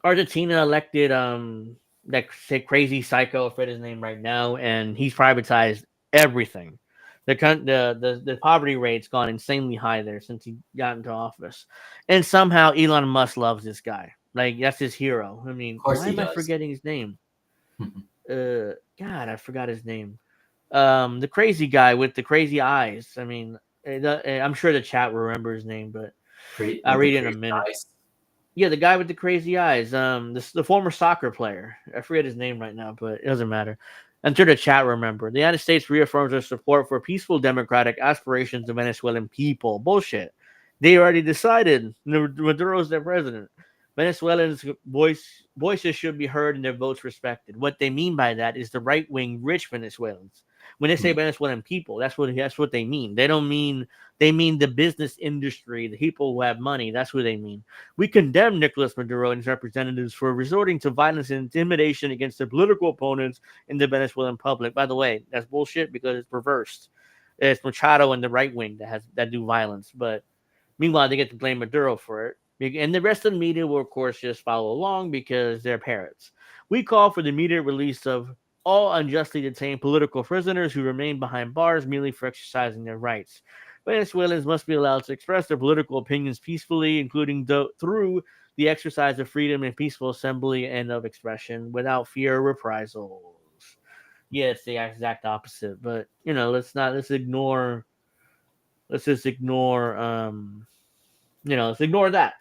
Argentina elected that crazy psycho, I forget his name right now, and he's privatized everything. The poverty rate's gone insanely high there since he got into office, and somehow Elon Musk loves this guy. Like that's his hero. I mean, Of course why he am I does. forgetting his name? God, I forgot his name. The crazy guy with the crazy eyes. I mean, I'm sure the chat will remember his name, but I'll With the read it in a crazy minute. eyes. Yeah, the guy with the crazy eyes. The former soccer player. I forget his name right now, but it doesn't matter. I'm sure the chat will remember. The United States reaffirms their support for peaceful democratic aspirations of Venezuelan people. Bullshit. They already decided Maduro's their president. Venezuelans' voices should be heard and their votes respected. What they mean by that is the right wing rich Venezuelans. When they say Hmm. Venezuelan people, that's what they mean. They don't mean they mean the business industry, the people who have money. That's what they mean. We condemn Nicolas Maduro and his representatives for resorting to violence and intimidation against their political opponents in the Venezuelan public. By the way, that's bullshit because it's reversed. It's Machado and the right wing that do violence, but meanwhile they get to blame Maduro for it. And the rest of the media will, of course, just follow along because they're parrots. We call for the immediate release of all unjustly detained political prisoners who remain behind bars merely for exercising their rights. Venezuelans must be allowed to express their political opinions peacefully, including through the exercise of freedom and peaceful assembly and of expression without fear of reprisals. Yeah, it's the exact opposite. But let's ignore that.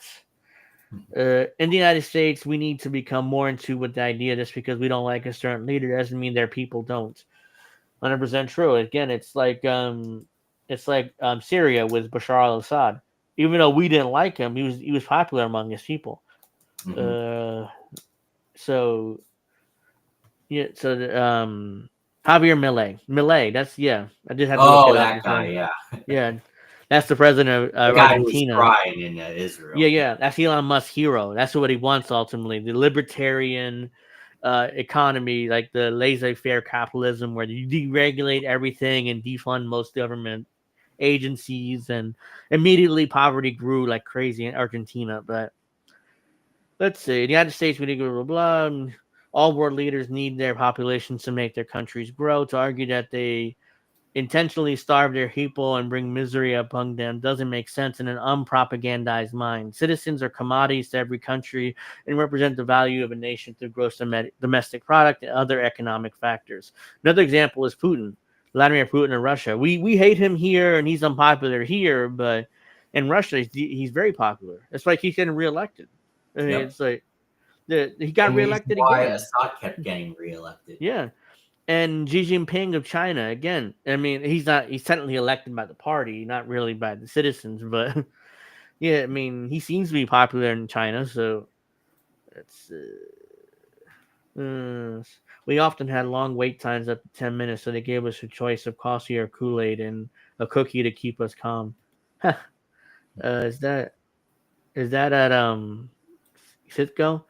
In the United States, we need to become more into with the idea just because we don't like a certain leader doesn't mean their people don't. 100% true. Again, it's like Syria with Bashar al-Assad. Even though we didn't like him, he was popular among his people. Hmm. Uh, so yeah, so Javier Milei. That's I did have to look Oh, it up. that guy, yeah. Yeah, that's the president The of guy who was Argentina. crying in Yeah, Israel. yeah, that's Elon Musk's hero. That's what he wants ultimately. The libertarian economy, like the laissez-faire capitalism, where you deregulate everything and defund most government agencies, and immediately poverty grew like crazy in Argentina. But let's see, the United States, we need blah blah blah. All world leaders need their populations to make their countries grow. To argue that they intentionally starve their people and bring misery upon them doesn't make sense in an unpropagandized mind. Citizens are commodities to every country and represent the value of a nation through gross domestic product and other economic factors. Another example is Putin, Vladimir Putin in Russia. We hate him here and he's unpopular here, but in Russia he's very popular. It's like he's getting reelected. I mean, Yep. it's like he got Same reason reelected why again. Assad kept getting reelected. Yeah, and Xi Jinping of China again. I mean, he's technically elected by the party, not really by the citizens, but yeah, I mean, he seems to be popular in China, so it's we often had long wait times up to 10 minutes, so they gave us a choice of coffee or Kool-Aid and a cookie to keep us calm. Is that at Citgo?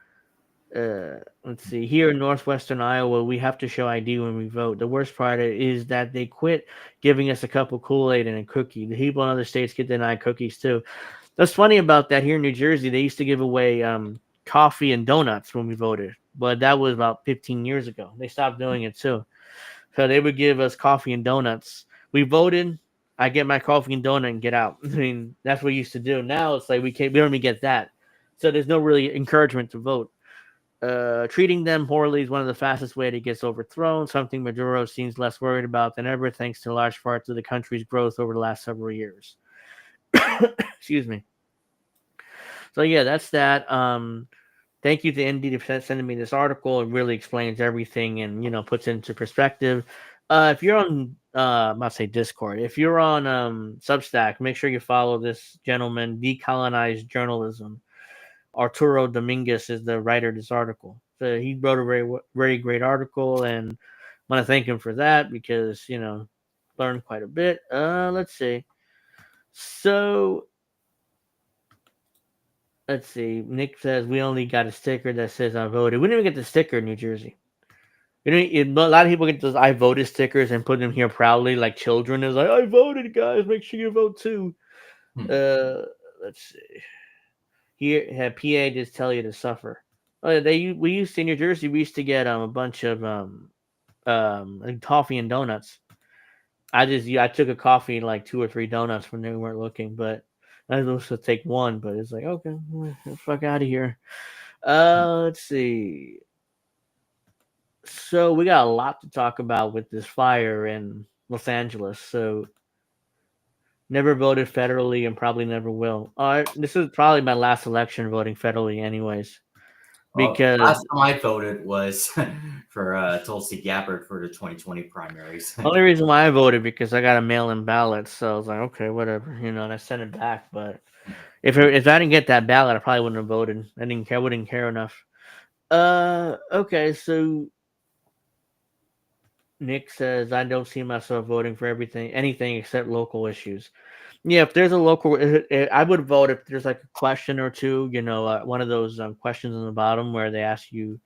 Let's see. Here in northwestern Iowa, we have to show ID when we vote. The worst part is that they quit giving us a cup of Kool-Aid and a cookie. The people in other states get denied cookies too. That's funny about that. Here in New Jersey, they used to give away coffee and donuts when we voted, but that was about 15 years ago. They stopped doing it too. So they would give us coffee and donuts. We voted. I get my coffee and donut and get out. I mean, that's what we used to do. Now it's like we don't even get that. So there's no really encouragement to vote. Treating them poorly is one of the fastest way to get overthrown, something Maduro seems less worried about than ever, thanks to large parts of the country's growth over the last several years. Excuse me. So yeah, that's that. Thank you to Indy for sending me this article. It really explains everything and puts it into perspective. If you're on, I'm about to say Discord. If you're on Substack, make sure you follow this gentleman, Decolonized Journalism. Arturo Dominguez is the writer of this article. So he wrote a very great article, and I want to thank him for that because learned quite a bit. Let's see. So let's see. Nick says we only got a sticker that says I voted. We didn't even get the sticker in New Jersey. A lot of people get those I voted stickers and put them here proudly, like children. Is like I voted, guys. Make sure you vote too. Hmm. Let's see. Here, have PA just tell you to suffer. Oh, we used to in New Jersey. We used to get a bunch of like coffee and donuts. I took a coffee and like 2 or 3 donuts when they weren't looking, but I was supposed to take one. But it's like okay, fuck out of here. Let's see. So we got a lot to talk about with this fire in Los Angeles. So never voted federally and probably never will. This is probably my last election voting federally, anyways. Well, Because last time I voted was for Tulsi Gabbard for the 2020 primaries. only reason why I voted because I got a mail-in ballot, so I was like, okay, whatever, and I sent it back. But if I didn't get that ballot, I probably wouldn't have voted. I didn't care. Wouldn't care enough. Okay, so Nick says I don't see myself voting for anything except local issues. Yeah, if there's a local, I would vote if there's like a question or two. One of those questions on the bottom where they ask you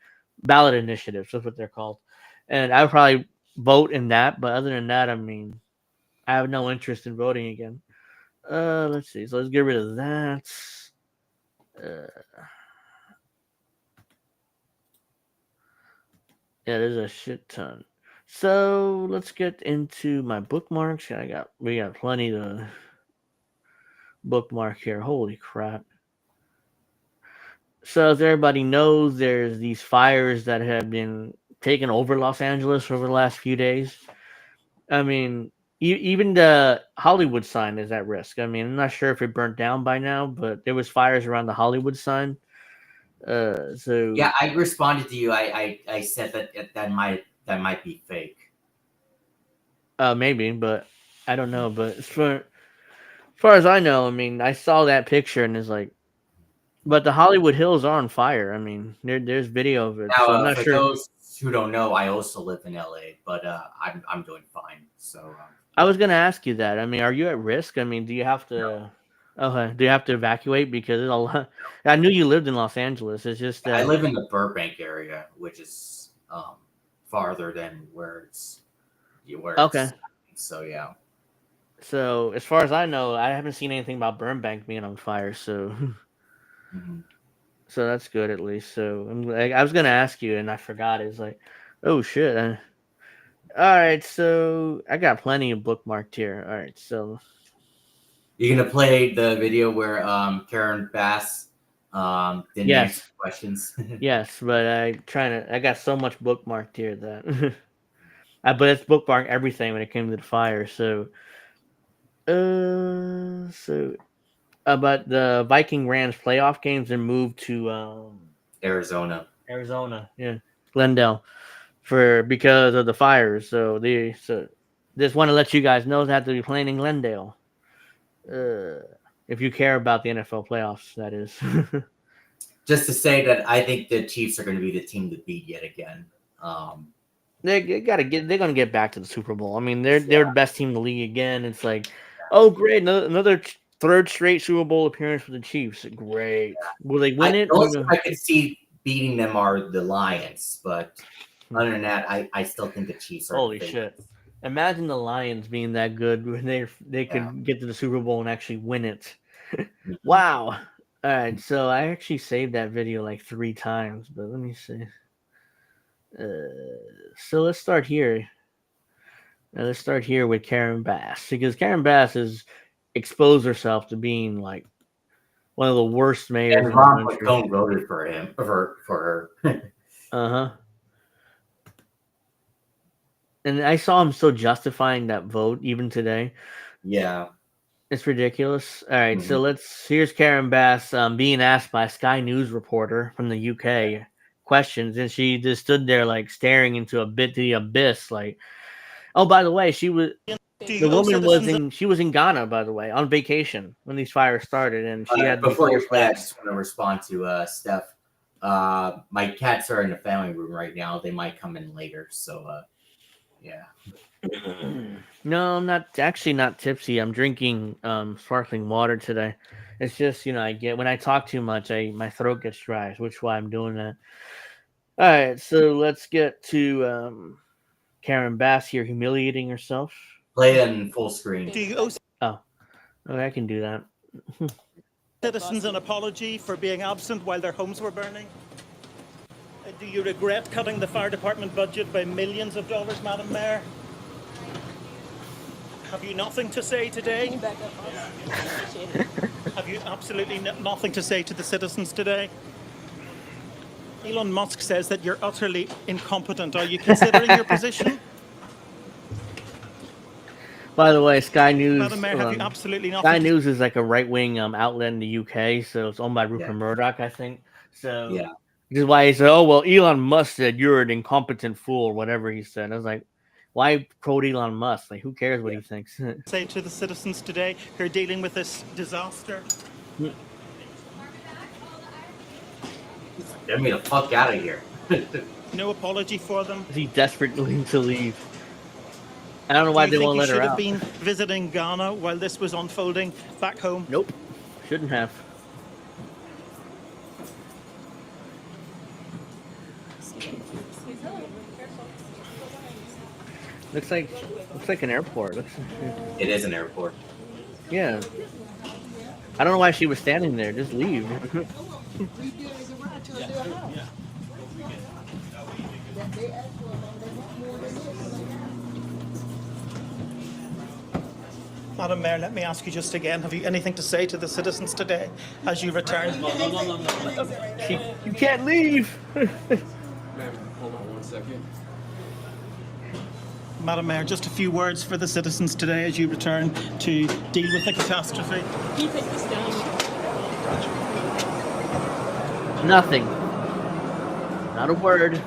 ballot initiatives. That's what they're called, and I would probably vote in that. But other than that, I mean, I have no interest in voting again. Let's see. So let's get rid of that. Uh, yeah, there's a shit ton. So let's get into my bookmarks. We got plenty to bookmark here. Holy crap. So as everybody knows, there's these fires that have been taking over Los Angeles over the last few days. I mean, even the Hollywood sign is at risk. I mean, I'm not sure if it burnt down by now, but there was fires around the Hollywood sign. So Yeah, I responded to you. I said that might be fake. maybe, but I don't know. But as far as I know, I mean, I saw that picture and it's like But the Hollywood Hills are on fire. I mean, there's video of it. Now, So I'm not for sure. those who don't know, I also live in LA, but I'm doing fine. So I was gonna ask you that. I mean, are you at risk? I mean, do you have to? Okay, do you have to evacuate because it's a lot? I knew you lived in Los Angeles. It's just I that. live in the Burbank area, which is farther than where it's Okay. so yeah. So as far as I know, I haven't seen anything about Burnbank being on fire. So Mhm. so that's good at least. So I was gonna ask you and I forgot. It's like, oh shit. All right. So I got plenty of bookmarked here. All right. So You're gonna play the video where Karen Bass didn't answer yes, questions. yes. But I got so much bookmarked here that. But it's bookmarked everything when it came to the fire. So so but the Viking Rams playoff games are moved to Arizona. Arizona, yeah, Glendale, for because of the fires. So just want to let you guys know they have to be playing in Glendale. If you care about the NFL playoffs, that is. Just to say that I think the Chiefs are going to be the team to beat yet again. They gotta get. They're gonna get back to the Super Bowl. I mean, they're the best team in the league again. It's like, oh great, another third straight Super Bowl appearance for the Chiefs. Great. Will they win The it? only Who team knows? I could see beating them are the Lions, but other than that, I still think the Chiefs are the Holy favorite. shit! Imagine the Lions being that good when they Yeah. could get to the Super Bowl and actually win it. Mhm. Wow. All right, so I actually saved that video like 3 times, but let me see. So let's start here. Let's start here with Karen Bass because Karen Bass has exposed herself to being like one of the worst mayors And in the Ron country. Placone voted for him for her. Uh huh. And I saw him still justifying that vote even today. Yeah. It's ridiculous. All right, Mhm. so here's Karen Bass being asked by a Sky News reporter from the UK questions, and she just stood there like staring into a bit to the abyss. Like, oh, by the way, the woman she was in Ghana, by the way, on vacation when these fires started, and she had to be Before you forced play, I back. just want to respond to Steph. My cats are in the family room right now. They might come in later. So yeah. No, I'm not tipsy. I'm drinking sparkling water today. It's just I get when I talk too much, my throat gets dry, which is why I'm doing that. All right, so let's get to Karen Bass here humiliating herself. Play it in full screen. Do you owe Oh, okay, I can do that. citizens an apology for being absent while their homes were burning? Do you regret cutting the fire department budget by millions of dollars, Madam Mayor? Have you nothing to say today? Have you absolutely nothing to say to the citizens today? Elon Musk says that you're utterly incompetent. Are you considering your position? By the way, Sky News. Madam Mayor, have you absolutely Sky nothing to News is like a right wing outlet in the UK, so it's owned by Yeah. Rupert Murdoch, I think. So Yeah. this is why he said, "Oh well, Elon Musk said you're an incompetent fool," or whatever he said. I was like, "Why quote Elon Musk? Like, who cares what he thinks?" say to the citizens today who are dealing with this disaster? Get me the fuck out of here. No apology for them? Is he desperate to leave? I don't know Do why you they think won't you let her should have out. been visiting Ghana while this was unfolding back home? Nope, shouldn't have. Looks like an airport. It is an airport. Yeah. I don't know why she was standing there. Just leave. Madam Mayor, let me ask you just again, have you anything to say to the citizens today as you return? No. You can't leave. Ma'am, hold on 1 second. Madam Mayor, just a few words for the citizens today as you return to deal with the catastrophe. Can you take this down? Nothing. Not a word.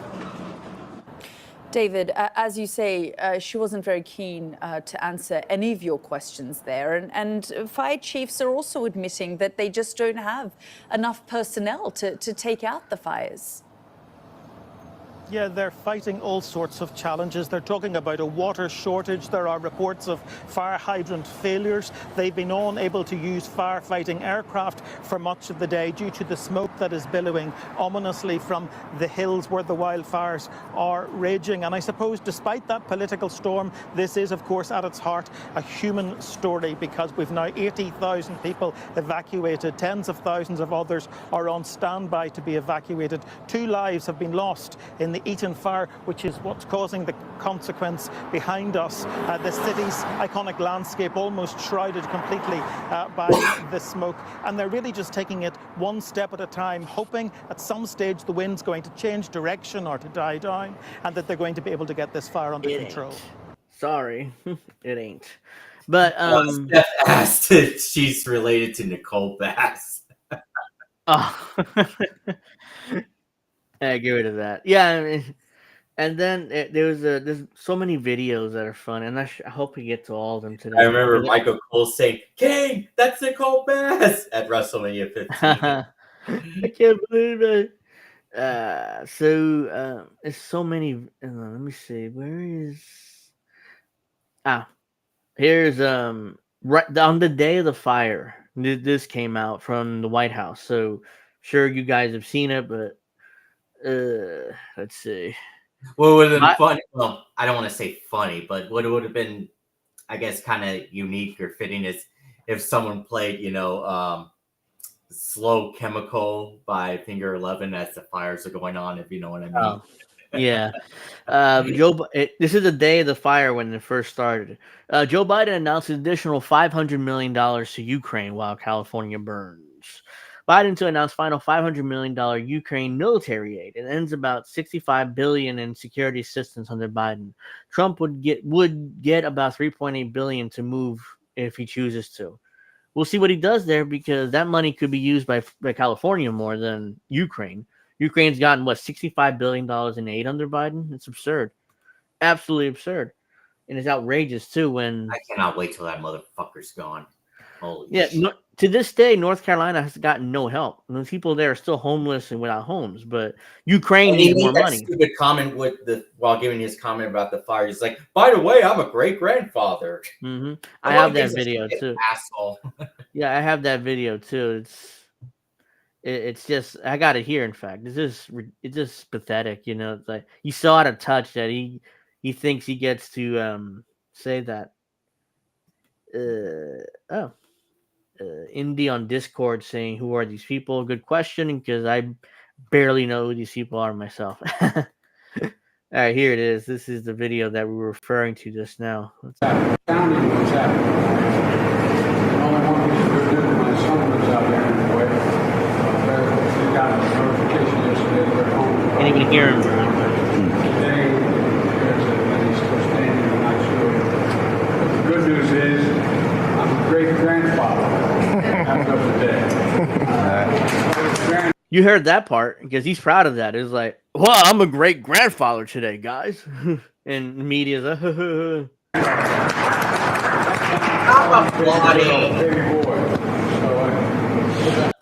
David, as you say, she wasn't very keen to answer any of your questions there. And fire chiefs are also admitting that they just don't have enough personnel to take out the fires. Yeah, they're fighting all sorts of challenges. They're talking about a water shortage. There are reports of fire hydrant failures. They've been unable to use firefighting aircraft for much of the day due to the smoke that is billowing ominously from the hills where the wildfires are raging. And I suppose despite that political storm, this is, of course, at its heart, a human story, because we've now 80,000 people evacuated. Tens of thousands of others are on standby to be evacuated. 2 lives have been lost in the Eaton fire, which is what's causing the consequence behind us. The city's iconic landscape almost shrouded completely by the smoke. And they're really just taking it one step at a time, hoping at some stage the wind's going to change direction or to die down, and that they're going to be able to get this fire under control. Sorry, it ain't. But Steph asked if she's related to Nicole Bass. Oh, I get rid of that. Yeah, I mean, and then there's so many videos that are fun, and I hope we get to all of them today. I remember Michael Cole saying, "King, that's Nicole Bass" at WrestleMania 15. I can't believe it. It's so many. Let me see. Where is? Here's right on the day of the fire. This came out from the White House. So sure you guys have seen it, but let's see. What would have been funny? Well, I don't want to say funny, but what would have been, I guess, kind of unique or fitting is if someone played, Slow Chemical by Finger 11 as the fires are going on, if you know what I mean. Oh, yeah. This is the day of the fire when it first started. Joe Biden announced an additional $500 million to Ukraine while California burns. Biden to announce final $500 million Ukraine military aid. It ends about $65 billion in security assistance under Biden. Trump would get about $3.8 billion to move if he chooses to. We'll see what he does there, because that money could be used by California more than Ukraine. Ukraine's gotten $65 billion in aid under Biden. It's absurd, absolutely absurd, and it's outrageous too. When I cannot wait till that motherfucker's gone. Holy shit. To this day, North Carolina has gotten no help. And those people there are still homeless and without homes. But Ukraine needs more money. Stupid comment while giving his comment about the fire. He's like, "By the way, I'm a great grandfather." Mm-hmm. I have that video too. Asshole. Yeah, I have that video too. It's just, I got it here. In fact, it's just pathetic. It's like you saw at a touch that he thinks he gets to say that. Indy on Discord saying, "Who are these people?" Good question, because I barely know who these people are myself. All right, here it is. This is the video that we were referring to just now. Can't even hear him. The good news is, I'm a great grandfather. You heard that part, because he's proud of that. It's like, well, I'm a great grandfather today, guys. And the media's like,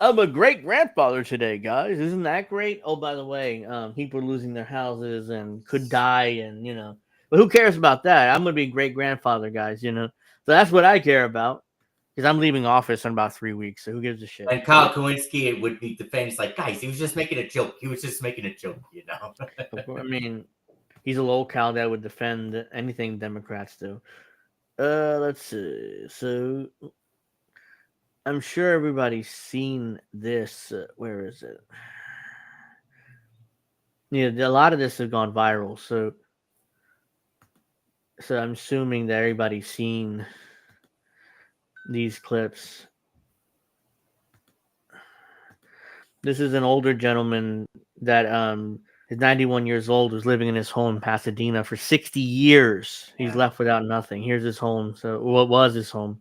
I'm a great grandfather today, guys. Isn't that great? Oh, by the way, people are losing their houses and could die, and but who cares about that? I'm gonna be a great grandfather, guys. So that's what I care about. Because I'm leaving office in about 3 weeks, so who gives a shit? And Kyle Kowinski would be defending, like, guys, he was just making a joke. He was just making a joke, I mean, he's a locale that would defend anything Democrats do. Let's see. So, I'm sure everybody's seen this. Where is it? Yeah, a lot of this has gone viral. So I'm assuming that everybody's seen these clips. This is an older gentleman that is 91 years old, who's living in his home in Pasadena for 60 years. He's left without nothing. Here's his home. So what was his home?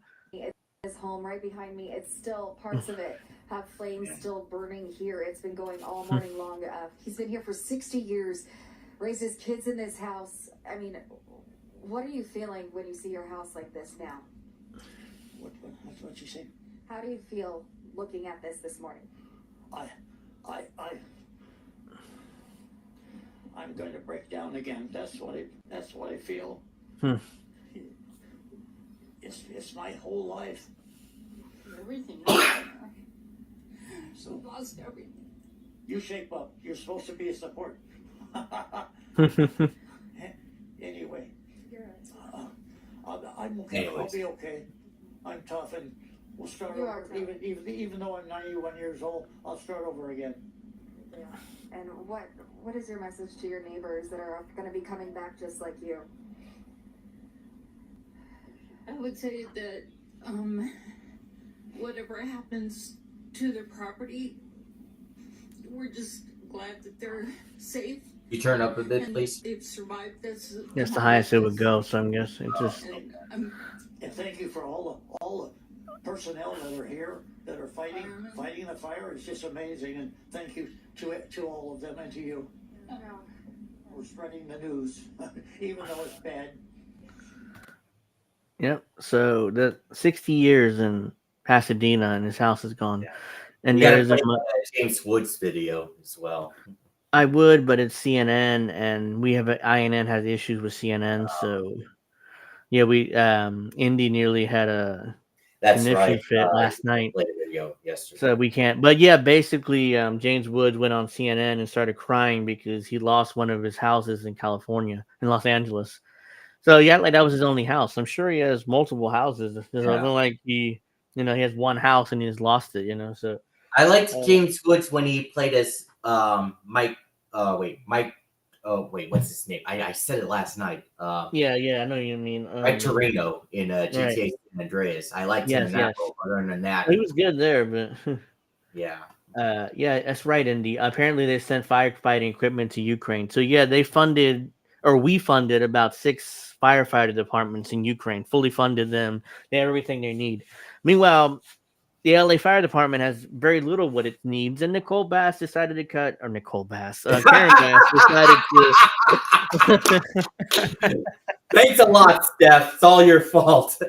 His home right behind me. It's still, parts of it have flames still burning here. It's been going all morning long. He's been here for 60 years. raises kids in this house. I mean, what are you feeling when you see your house like this now? What you say? How do you feel looking at this morning? I'm going to break down again. That's what I feel. It's my whole life. Everything. So lost everything. You shape up. You're supposed to be a support. Anyway, I'm okay. I'll be okay. I'm tough, and we'll start over. Even though I'm 91 years old, I'll start over again. Yeah. And what is your message to your neighbors that are going to be coming back just like you? I would say that whatever happens to their property, we're just glad that they're safe. You turn up a bit, and please. They've survived this. That's the highest it would go. So I'm guessing it just. And thank you for all the personnel that are here that are fighting the fire. It's just amazing, and thank you to all of them and to you. We're spreading the news, even though it's bad. Yep. So the 60 years in Pasadena, and his house is gone. Yeah. And You gotta there's play James Woods video as well. I would, but it's CNN, and we have INN has issues with CNN. So yeah, we Indy nearly had a conniption fit last night. Played a video yesterday. So we can't. But yeah, basically, James Woods went on CNN and started crying because he lost one of his houses in California, in Los Angeles. So yeah, like that was his only house. I'm sure he has multiple houses. It's not like he has one house and he just lost it. So I liked James Woods when he played as Mike. Mike. Oh wait, what's his name? I said it last night. Yeah, I know what you mean. Mike Torino in GTA San Andreas. I liked him in that role. Other than that, he was good there, but yeah. Yeah, that's right, Indy. Apparently, they sent firefighting equipment to Ukraine. So yeah, we funded about 6 firefighter departments in Ukraine. Fully funded them. They have everything they need. Meanwhile, the LA Fire Department has very little what it needs, and Karen Bass decided to. Thanks a lot, Steph. It's all your fault.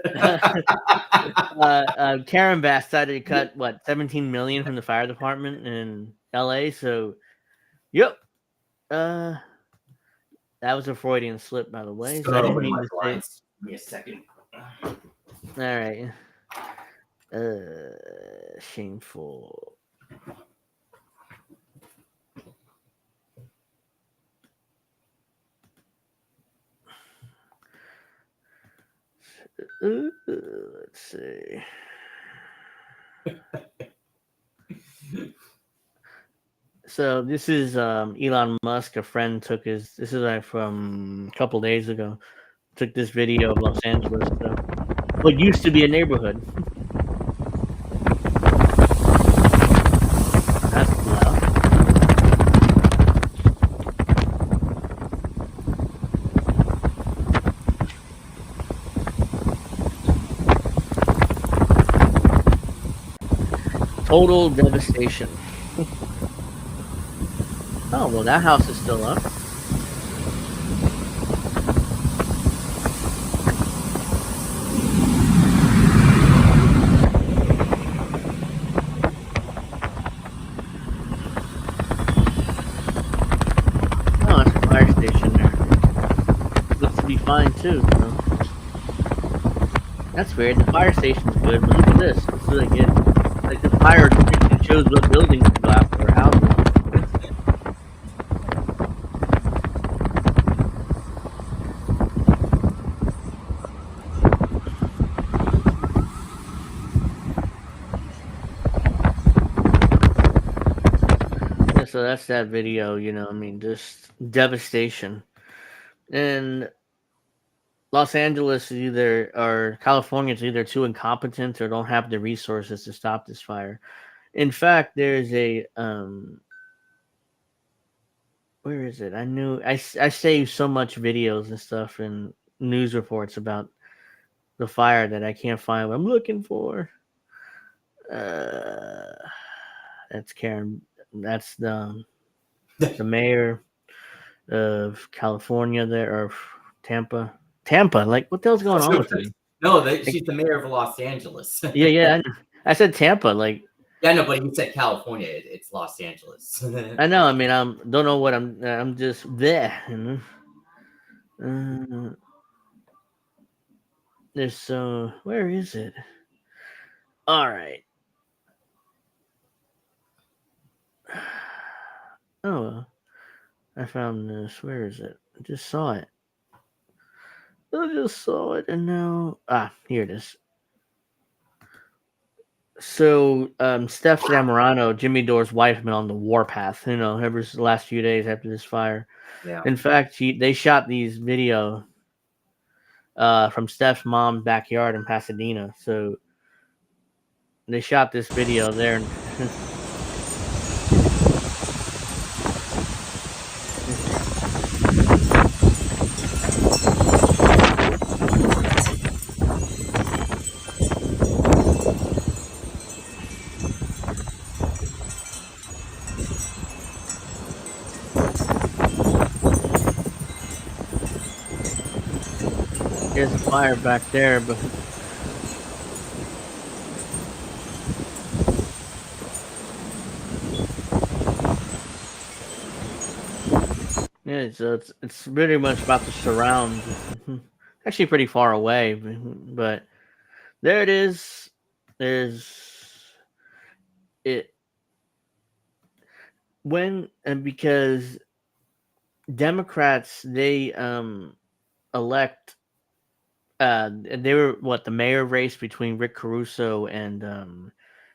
Karen Bass decided to cut $17 million from the fire department in LA. So, yep. That was a Freudian slip, by the way. So I didn't mean to say. Give me a second. All right. Shameful. Let's see. So this is Elon Musk. A friend took this is from a couple days ago. Took this video of Los Angeles. What used to be a neighborhood. That's loud. Total devastation. Oh, well, that house is still up. Oh, it's a fire station there. Looks to be fine, too. So. That's weird. The fire station's good, but look at this. It's really good. Like, the fire description shows what buildings to go after or houses. So that's that video, just devastation. And Los Angeles or California is either too incompetent or don't have the resources to stop this fire. In fact, there's a where is it? I saved so much videos and stuff and news reports about the fire that I can't find what I'm looking for. That's Karen. That's the mayor. of California there, or Tampa. Like, what the hell's going on with me? No, she's the mayor of Los Angeles. Yeah. I said Tampa. Like, yeah, no, but you said California. It's Los Angeles. I know. I mean, don't know what I'm just there. You know? There's where is it? All right. Oh, I found this. Where is it? I just saw it. And now here it is. So Steph Zamorano, Jimmy Dore's wife, has been on the warpath, ever since the last few days after this fire. Yeah. In fact, they shot these video from Steph's mom's backyard in Pasadena. So they shot this video there. There's a fire back there, but yeah, so it's pretty much about to surround. Actually, pretty far away, but there it is. There's it because Democrats, they elect. They were the mayor race between Rick Caruso and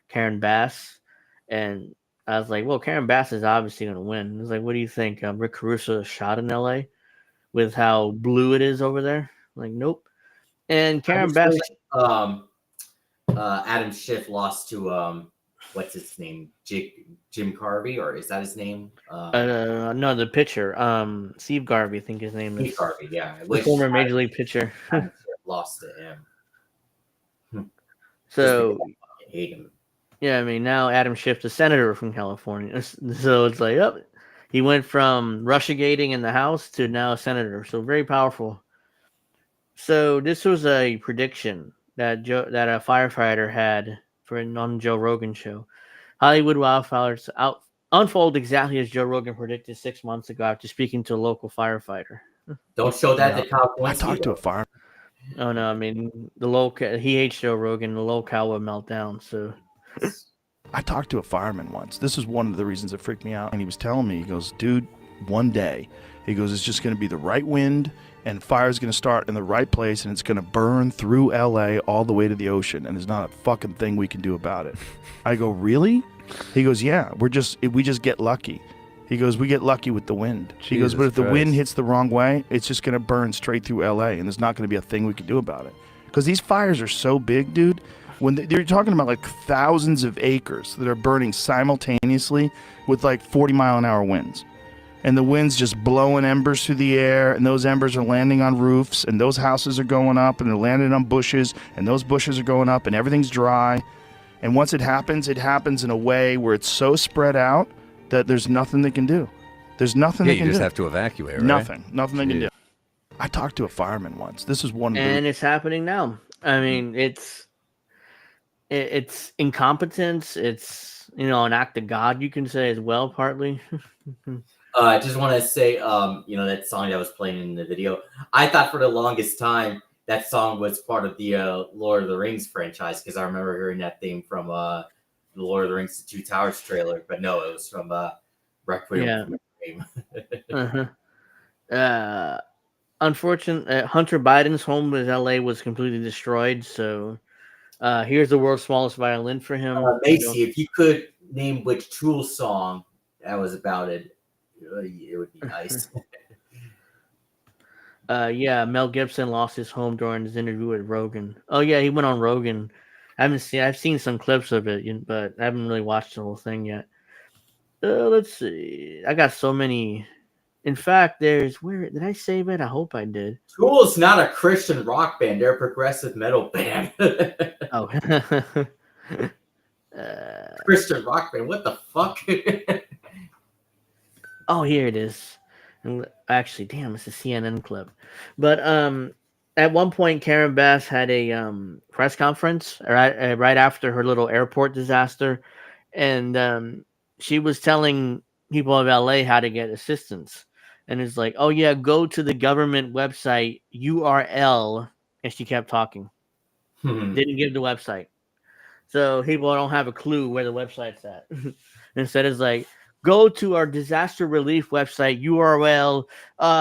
Karen Bass, and I was like, well, Karen Bass is obviously going to win. I was like, what do you think? Rick Caruso is shot in L.A. with how blue it is over there. Like, nope. And Karen Bass. Adam Schiff lost to what's his name? Jim Carvey, or is that his name? No, the pitcher. Steve Garvey, I think his name is. Steve Garvey, yeah. The former major league pitcher. Lost to him. So I hate him. Yeah, I mean, now Adam Schiff, the senator from California. So it's like, he went from Russiagating in the House to now a senator. So very powerful. So this was a prediction that a firefighter had on Joe Rogan's show. Hollywood wildfires unfold exactly as Joe Rogan predicted 6 months ago after speaking to a local firefighter. Don't show that to California. I talked to a fireman. Oh no, I mean he hates Joe Rogan. The locale would melt down. So I talked to a fireman once. This is one of the reasons that freaked me out. And he was telling me, he goes, dude, one day, he goes, it's just going to be the right wind and fire's going to start in the right place and it's going to burn through LA all the way to the ocean. And there's not a fucking thing we can do about it. I go, really? He goes, yeah, we just get lucky. He goes, we get lucky with the wind. He goes, but if the wind hits the wrong way, it's just going to burn straight through LA and there's not going to be a thing we can do about it. Because these fires are so big, dude. When they're talking about like thousands of acres that are burning simultaneously with like 40-mile-an-hour winds. And the wind's just blowing embers through the air, and those embers are landing on roofs, and those houses are going up, and they're landing on bushes, and those bushes are going up, and everything's dry. And once it happens in a way where it's so spread out that there's nothing they can do. There's nothing they can do. You just have to evacuate, right? Nothing they can do. I talked to a fireman once. This is one of the... And it's happening now. I mean, it's incompetence. It's, an act of God, you can say as well, partly. I just want to say, that song that was playing in the video, I thought for the longest time that song was part of the Lord of the Rings franchise, because I remember hearing that theme from the Lord of the Rings Two Towers trailer, but no, it was from Requiem. Yeah. Unfortunately, Hunter Biden's home in LA was completely destroyed, so here's the world's smallest violin for him. Macy, if you could name which Tool song that was about it would be nice. Mel Gibson lost his home during his interview with Rogan. Oh yeah, he went on Rogan. I've seen some clips of it, but I haven't really watched the whole thing yet. Let's see. I got so many. In fact, where did I save it? I hope I did. Tool's not a Christian rock band; they're a progressive metal band. Oh. Christian rock band. What the fuck? Oh, here it is. And actually, damn, it's a CNN clip. But at one point, Karen Bass had a press conference right after her little airport disaster, and she was telling people of LA how to get assistance. And it's like, oh yeah, go to the government website URL, and she kept talking. Didn't give the website, so people don't have a clue where the website's at. Instead, it's like, go to our disaster relief website URL.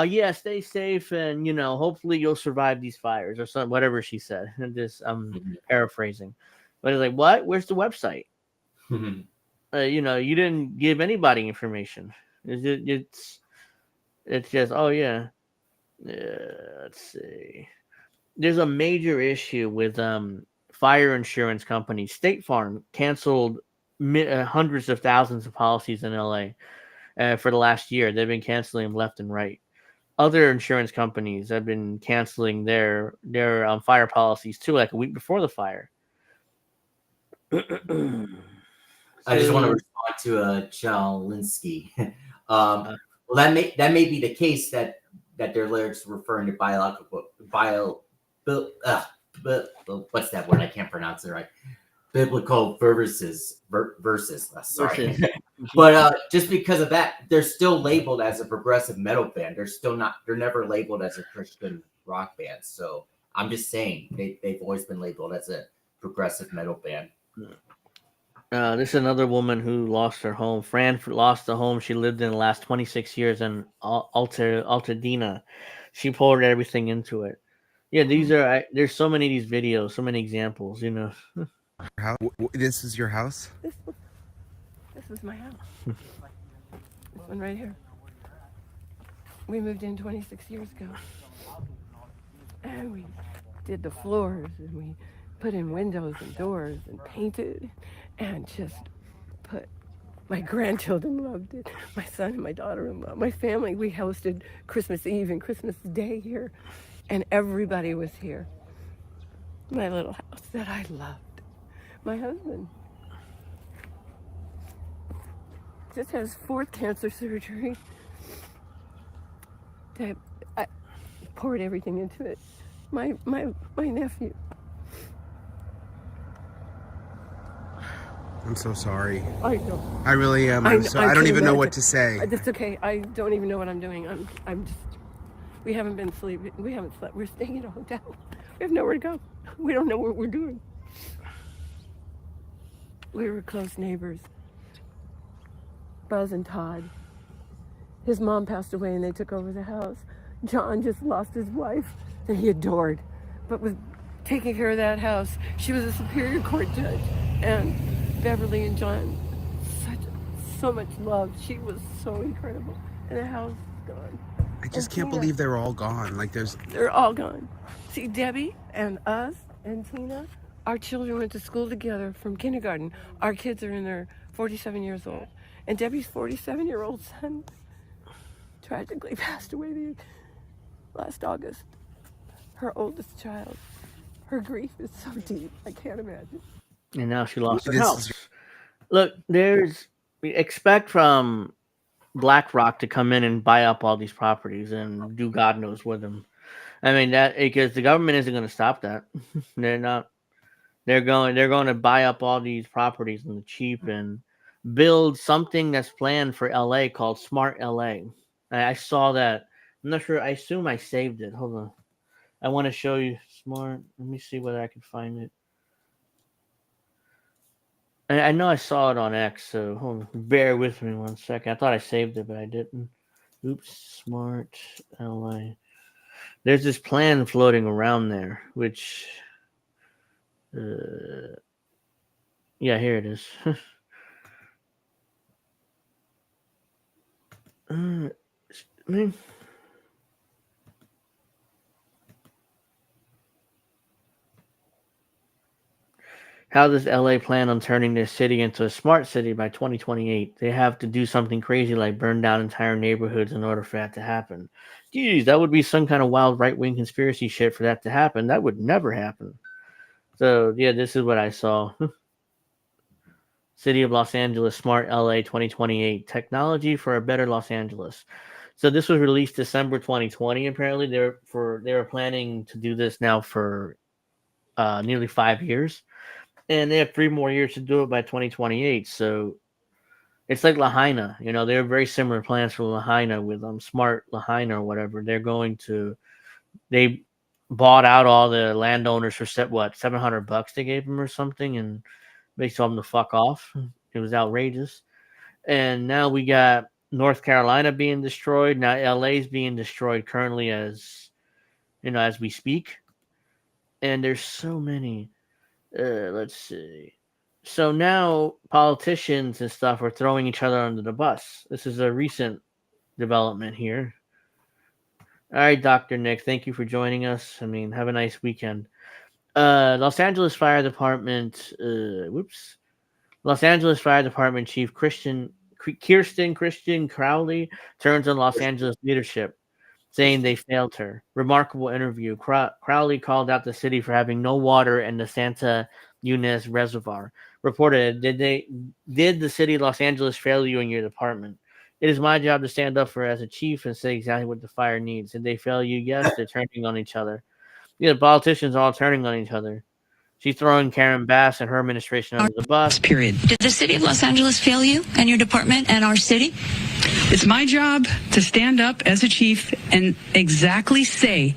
Yeah, stay safe, and hopefully you'll survive these fires or something. Whatever she said. Just paraphrasing, but it's like, what? Where's the website? You didn't give anybody information. It's just, oh yeah. Let's see. There's a major issue with fire insurance companies. State Farm canceled hundreds of thousands of policies in LA for the last year. They've been canceling them left and right. Other insurance companies have been canceling their fire policies too, like a week before the fire. I just want to respond to Chalinsky. Well, that may be the case that their lyrics referring to what's that word? I can't pronounce it right. Biblical verses. Sorry, but just because of that, they're still labeled as a progressive metal band. They're never labeled as a Christian rock band. So I'm just saying they've always been labeled as a progressive metal band. This is another woman who lost her home. Fran lost the home she lived in the last 26 years in Altadena. She poured everything into it. Yeah, there's so many of these videos, so many examples, This is your house? This is my house. This one right here. We moved in 26 years ago. And we did the floors, and we put in windows and doors and painted and just put. My grandchildren loved it. My son and my daughter-in-law. My family, we hosted Christmas Eve and Christmas Day here. And everybody was here. My little house that I loved. My husband just has 4th cancer surgery. I poured everything into it. My nephew. I'm so sorry. I know. I really am. I don't even know what to say. That's okay. I don't even know what I'm doing. I'm just. We haven't been sleeping. We haven't slept. We're staying at a hotel. We have nowhere to go. We don't know what we're doing. We were close neighbors. Buzz and Todd. His mom passed away and they took over the house. John just lost his wife that he adored, but was taking care of that house. She was a Superior Court judge. And Beverly and John, so much love. She was so incredible. And the house is gone. I just can't believe they're all gone. They're all gone. See, Debbie and us and Tina, our children went to school together from kindergarten. Our kids are in their 47 years old. And Debbie's 47-year-old son tragically passed away last August. Her oldest child. Her grief is so deep, I can't imagine. And now she lost her house. Look, expect from BlackRock to come in and buy up all these properties and do God knows with them. I mean, that because the government isn't going to stop that. They're not. They're going to buy up all these properties on the cheap and build something that's planned for LA called Smart LA. I saw that. I'm not sure. I assume I saved it. Hold on. I want to show you Smart. Let me see whether I can find it. I know I saw it on X, so hold on. Bear with me 1 second. I thought I saved it, but I didn't. Oops, Smart LA. There's this plan floating around there, which, yeah, here it is. How does LA plan on turning their city into a smart city by 2028? They have to do something crazy like burn down entire neighborhoods in order for that to happen. Geez, that would be some kind of wild right-wing conspiracy shit for that to happen. That would never happen. So, yeah, this is what I saw. City of Los Angeles, Smart LA 2028. Technology for a better Los Angeles. So this was released December 2020. Apparently, they were planning to do this now for nearly 5 years, and they have 3 more years to do it by 2028. So it's like Lahaina. You know, they're very similar plans for Lahaina with Smart Lahaina or whatever. They bought out all the landowners for $700 they gave them or something, and they told them to fuck off. It was outrageous. And now we got North Carolina being destroyed. Now LA's being destroyed currently as we speak. And there's so many. Let's see. So now politicians and stuff are throwing each other under the bus. This is a recent development here. All right, Dr. Nick, thank you for joining us. I mean, have a nice weekend. Los Angeles Fire Department Chief Kirsten Crowley turns on Los Angeles leadership, saying they failed her. Remarkable interview. Crowley called out the city for having no water in the Santa Ynez Reservoir. Reported, did the city of Los Angeles fail you in your department? It is my job to stand up for her as a chief and say exactly what the fire needs. Did they fail you? Yes, they're turning on each other. Yeah, the politicians are all turning on each other. She's throwing Karen Bass and her administration under the bus. Period. Did the city of Los Angeles fail you and your department and our city? It's my job to stand up as a chief and exactly say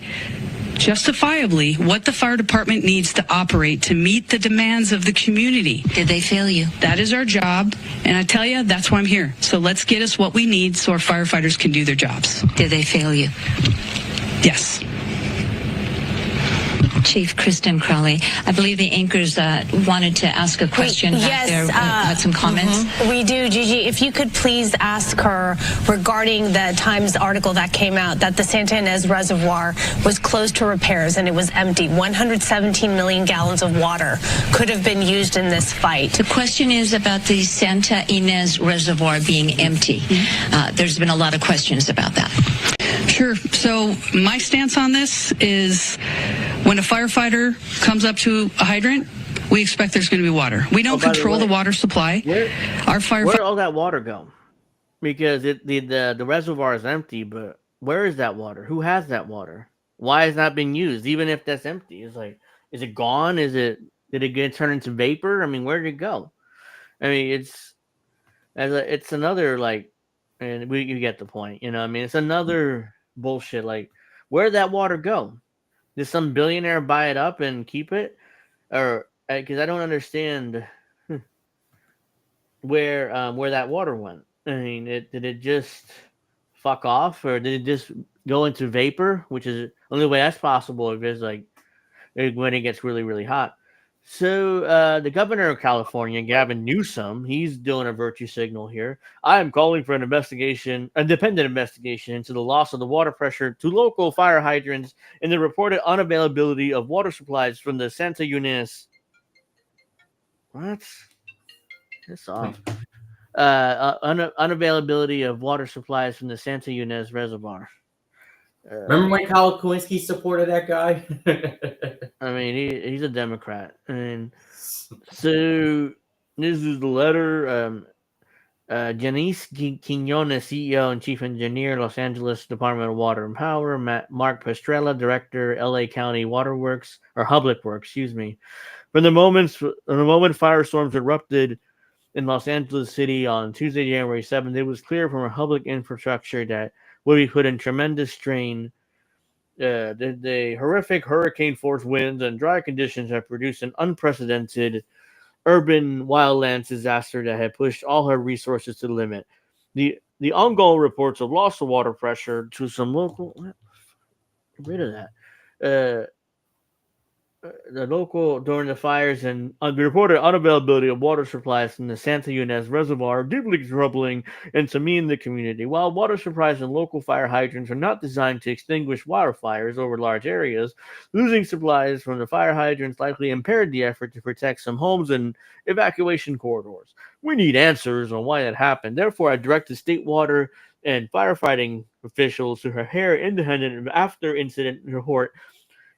justifiably what the fire department needs to operate to meet the demands of the community. Did they fail you? That is our job, and I tell you, that's why I'm here. So let's get us what we need so our firefighters can do their jobs. Did they fail you? Yes. Chief Kristen Crowley, I believe the anchors wanted to ask a question back there, had some comments. We do, Gigi. If you could please ask her regarding the Times article that came out that the Santa Ynez Reservoir was closed to repairs and it was empty. 117 million gallons of water could have been used in this fight. The question is about the Santa Ynez Reservoir being empty. There's been a lot of questions about that. Sure. So my stance on this is when a firefighter comes up to a hydrant, we expect there's going to be water. We don't control the water supply. Where did all that water go? Because the reservoir is empty, but where is that water? Who has that water? Why is not being used? Even if that's empty, it's like, is it gone? Did it get turned into vapor? I mean, where did it go? I mean, it's another like, and you get the point. You know, I mean, it's another bullshit. Like, where did that water go? Did some billionaire buy it up and keep it? Or because I don't understand where that water went. I mean, did it just fuck off, or did it just go into vapor? Which is the only way that's possible if it's like when it gets really, really hot. So the governor of California, Gavin Newsom, he's doing a virtue signal here. I am calling for an independent investigation into the loss of the water pressure to local fire hydrants and the reported unavailability of water supplies from the Santa Ynez. What? That's off. Unavailability of water supplies from the Santa Ynez Reservoir. Remember when Kyle Kowinski supported that guy? I mean, he's a Democrat. And so this is the letter. Janice Quinones, CEO and Chief Engineer, Los Angeles Department of Water and Power. Mark Pastrella, Director, LA County Waterworks, or Public Works, excuse me. From the moment firestorms erupted in Los Angeles City on Tuesday, January 7th, it was clear from our public infrastructure that would be put in tremendous strain. The horrific hurricane-force winds and dry conditions have produced an unprecedented urban wildlands disaster that had pushed all her resources to the limit. The ongoing reports of loss of water pressure to some local... Get rid of that. The local during the fires and the reported unavailability of water supplies from the Santa Ynez Reservoir are deeply troubling and to me in the community. While water supplies and local fire hydrants are not designed to extinguish wildfires over large areas, losing supplies from the fire hydrants likely impaired the effort to protect some homes and evacuation corridors. We need answers on why that happened. Therefore, I directed state water and firefighting officials to prepare independent after incident report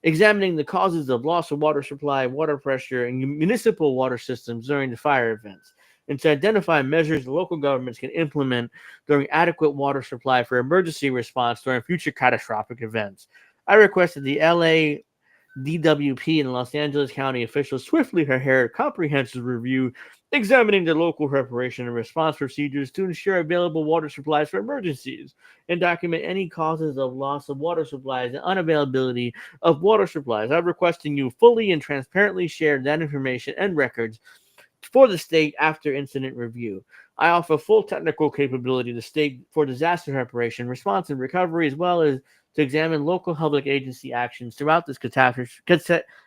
examining the causes of loss of water supply, water pressure, and municipal water systems during the fire events. and to identify measures local governments can implement during adequate water supply for emergency response during future catastrophic events. I requested the LA DWP and Los Angeles County officials swiftly prepare a comprehensive review examining the local preparation and response procedures to ensure available water supplies for emergencies and document any causes of loss of water supplies and unavailability of water supplies. I'm requesting you fully and transparently share that information and records for the state after incident review. I offer full technical capability to the state for disaster preparation, response, and recovery, as well as to examine local public agency actions throughout this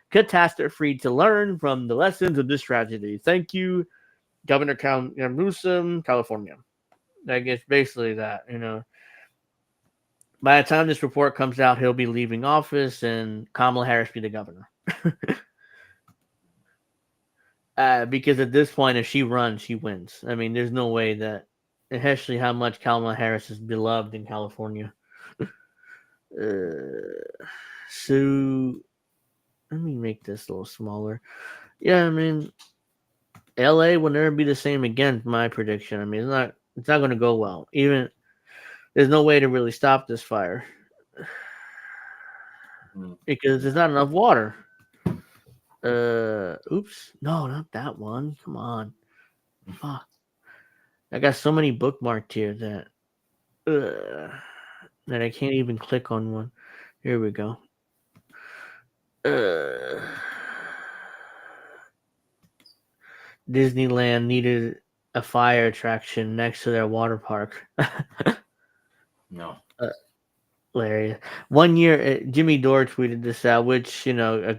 catastrophe to learn from the lessons of this tragedy. Thank you, Governor Newsom, California. I guess basically that, By the time this report comes out, he'll be leaving office and Kamala Harris be the governor. Because at this point, if she runs, she wins. I mean, there's no way that, especially how much Kamala Harris is beloved in California. So let me make this a little smaller. Yeah, I mean, LA will never be the same again. My prediction. I mean, it's not going to go well. Even there's no way to really stop this fire because there's not enough water. Oops, no, not that one. Come on, fuck. I got so many bookmarked here that I can't even click on one. Here we go. Disneyland needed a fire attraction next to their water park. No. Hilarious. 1 year, Jimmy Dore tweeted this out, which,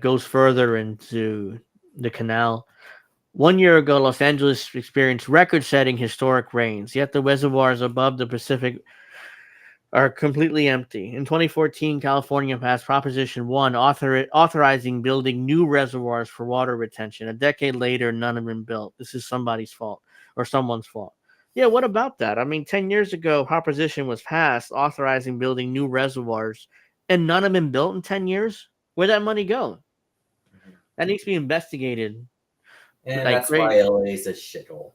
goes further into the canal. 1 year ago, Los Angeles experienced record-setting historic rains, yet the reservoirs above the Pacific are completely empty. In 2014, California passed Proposition 1 authorizing building new reservoirs for water retention. A decade later, none have been built. This is somebody's fault or someone's fault. Yeah, what about that? I mean, 10 years ago, Proposition was passed authorizing building new reservoirs, and none have been built in 10 years? Where'd that money go? That needs to be investigated. And that's why LA is a shithole.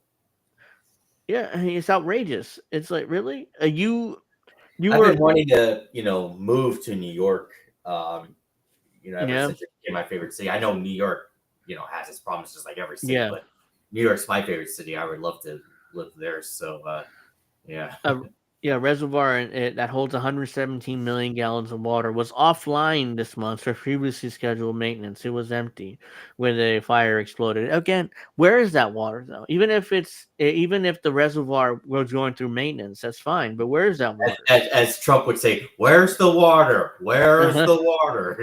Yeah, I mean, it's outrageous. It's like, really? I've been wanting to, move to New York, ever since it became my favorite city. I know New York, has its problems just like every city, but New York's my favorite city. I would love to live there. So, yeah. Reservoir that holds 117 million gallons of water was offline this month for previously scheduled maintenance. It was empty when the fire exploded. Again, where is that water though? Even if the reservoir was going through maintenance, that's fine. But where is that water? As Trump would say, "Where's the water? Where's the water?"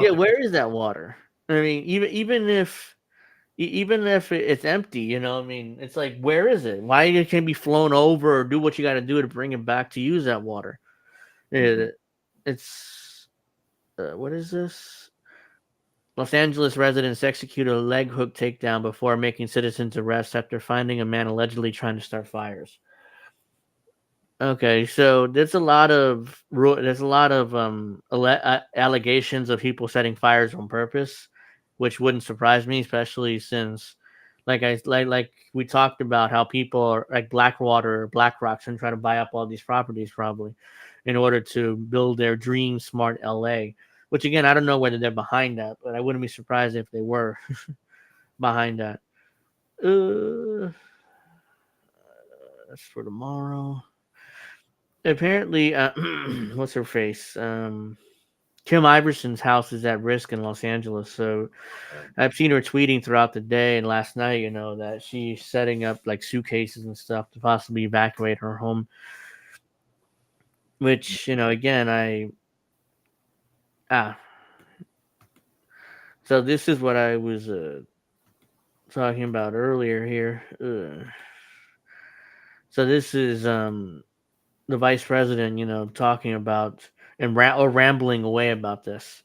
Yeah, where is that water? I mean, even if it's empty, I mean, it's like, where is it? Why it can be flown over or do what you got to do to bring it back to use that water? It's what is this? Los Angeles residents executed a leg hook takedown before making citizens arrest after finding a man allegedly trying to start fires. Okay, so there's a lot of allegations of people setting fires on purpose, which wouldn't surprise me, especially since, like we talked about, how people are like Blackwater or BlackRock's and try to buy up all these properties probably in order to build their dream smart LA. Which again, I don't know whether they're behind that, but I wouldn't be surprised if they were behind that. That's for tomorrow. Apparently, what's her face? Kim Iverson's house is at risk in Los Angeles. So I've seen her tweeting throughout the day and last night, that she's setting up like suitcases and stuff to possibly evacuate her home. Which, again, so this is what I was talking about earlier here. So this is the vice president, talking about and rambling away about this.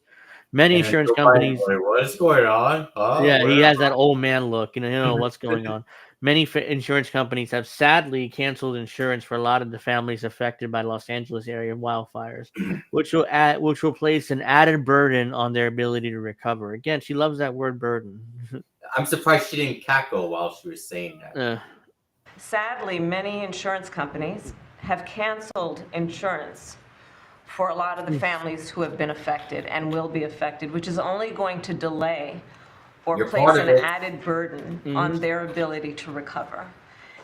Many insurance companies. What's going on? He has that old man look. You know what's going on. Many insurance companies have sadly canceled insurance for a lot of the families affected by Los Angeles area wildfires, which will place an added burden on their ability to recover. Again, she loves that word burden. I'm surprised she didn't cackle while she was saying that. Sadly, many insurance companies have canceled insurance for a lot of the families who have been affected and will be affected, which is only going to delay or You're place part an of it. added burden on their ability to recover.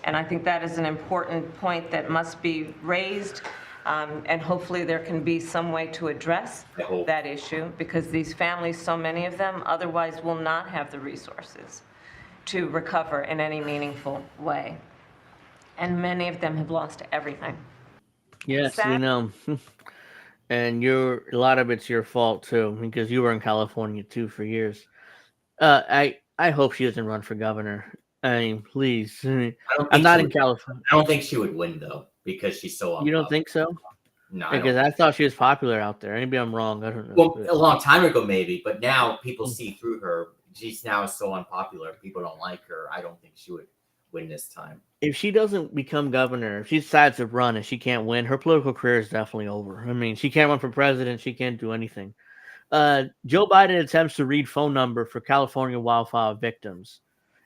And I think that is an important point that must be raised, and hopefully there can be some way to address that issue, because these families, so many of them, otherwise will not have the resources to recover in any meaningful way. And many of them have lost everything. Yes, we know. And a lot of it's your fault too, because you were in California too for years. I hope she doesn't run for governor. I mean, please. I'm not in California. I don't think she would win though, because she's so unpopular. You don't think so? No, I because don't. I thought she was popular out there. Maybe I'm wrong. I don't know. Well, a long time ago maybe, but now people see through her. She's now so unpopular. People don't like her. I don't think she would win this time. If she doesn't become governor, if she decides to run and she can't win, her political career is definitely over. I mean, she can't run for president. She can't do anything. Joe Biden attempts to read phone number for California wildfire victims,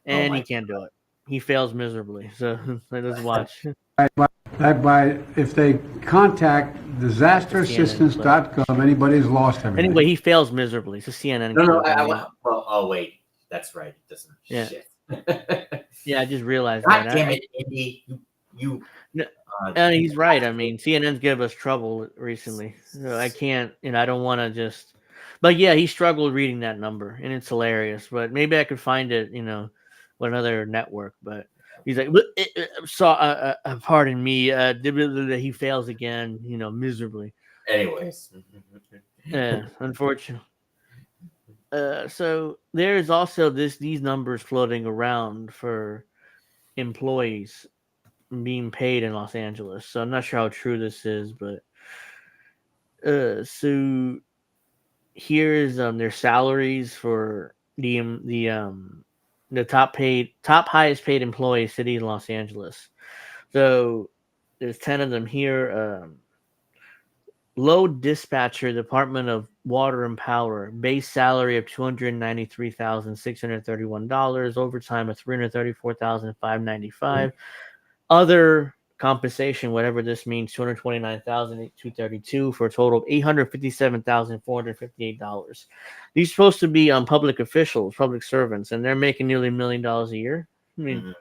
and he can't do it. He fails miserably. So let's watch. If they contact disasterassistance.gov, anybody who's lost everything. Anyway, he fails miserably. It's a CNN. No. clip. Oh wait, that's right. It doesn't. Yeah. Shit. Yeah, I just realized God that. damn it, Indy. You. He's right. I mean, CNN's given us trouble recently. So I can't, I don't want to just. But yeah, he struggled reading that number, and it's hilarious. But maybe I could find it, with another network. But he's like, pardon me, he fails again, miserably. Anyways. Yeah, unfortunately. So there's also these numbers floating around for employees being paid in Los Angeles. So I'm not sure how true this is, but so here's their salaries for the top highest paid employee city in Los Angeles. So there's 10 of them here. Load dispatcher, Department of Water and Power, base salary of $293,631, overtime of $334,595, other compensation, whatever this means, $229,232 for a total of $857,458. These are supposed to be public officials, public servants, and they're making nearly $1 million a year. I mean,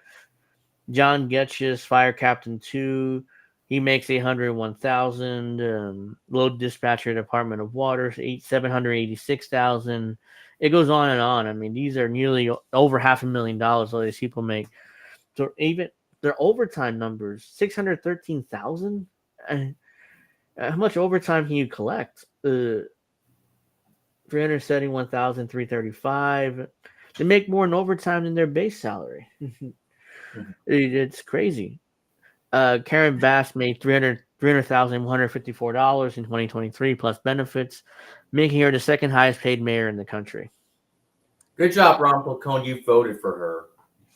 John Getch's fire captain 2. He makes $801,000. Load dispatcher, Department of Water, $786,000. It goes on and on. I mean, these are nearly over $500,000 all these people make. So even their overtime numbers, $613,000. How much overtime can you collect? $371,335. They make more in overtime than their base salary. It's crazy. Karen Bass made $300,154 in 2023 plus benefits, making her the second highest paid mayor in the country. Good job, Ron Falcone. You voted for her.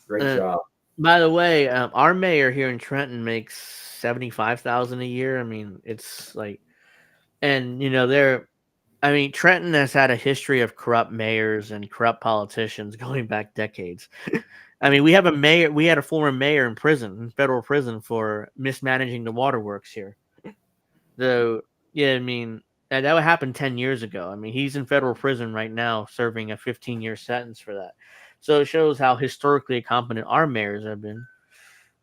Great job. By the way, our mayor here in Trenton makes $75,000 a year. I mean, it's like, and Trenton has had a history of corrupt mayors and corrupt politicians going back decades. I mean, we had a former mayor in federal prison for mismanaging the waterworks here. So, yeah, I mean, that happened 10 years ago. I mean, he's in federal prison right now serving a 15-year sentence for that. So it shows how historically competent our mayors have been.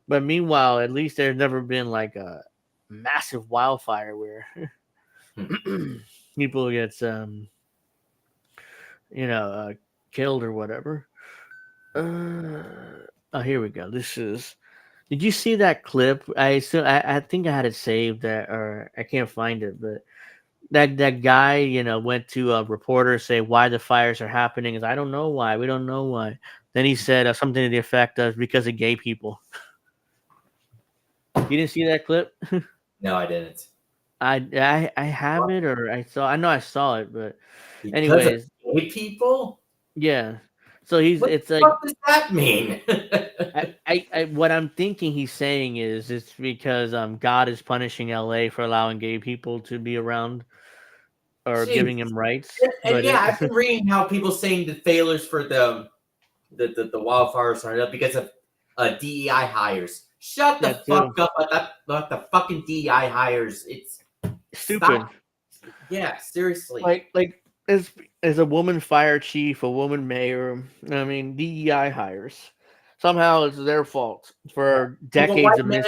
But meanwhile, at least there's never been like a massive wildfire where people get, killed or whatever. Here we go. Did you see that clip? I think I had it saved, or I can't find it, but that guy, went to a reporter, say why the fires are happening. I don't know why. We don't know why. Then he said something to the effect of because of gay people. You didn't see that clip? No, I didn't. I have it, or I know I saw it, but because anyways, of gay people. Yeah. So what does that mean? What I'm thinking he's saying is it's because God is punishing LA for allowing gay people to be around or giving him rights. And I've been reading how people saying the failures for the wildfires are because of DEI hires. Shut the fuck up about the fucking DEI hires. It's stupid. Stop. Yeah, seriously. Like as a woman fire chief, a woman mayor, I mean, DEI hires. Somehow it's their fault for decades of man,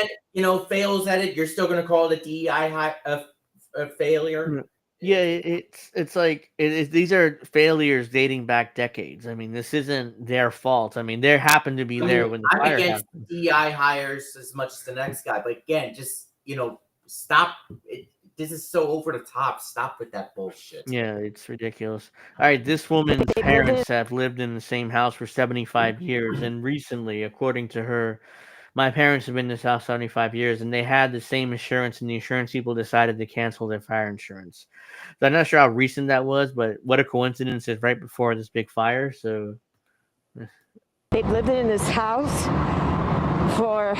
fails at it. You're still going to call it a DEI a failure? Yeah, it's like these are failures dating back decades. I mean, this isn't their fault. I mean, they happened to be there when the I'm fire against happened. DEI hires as much as the next guy, but again, just stop. This is so over the top. Stop with that bullshit. Yeah, it's ridiculous. All right, this woman's parents have lived in the same house for 75 years, and recently, according to her, my parents have been in this house 75 years, and they had the same insurance, and the insurance people decided to cancel their fire insurance. So I'm not sure how recent that was, but what a coincidence! It's right before this big fire. So they've lived in this house for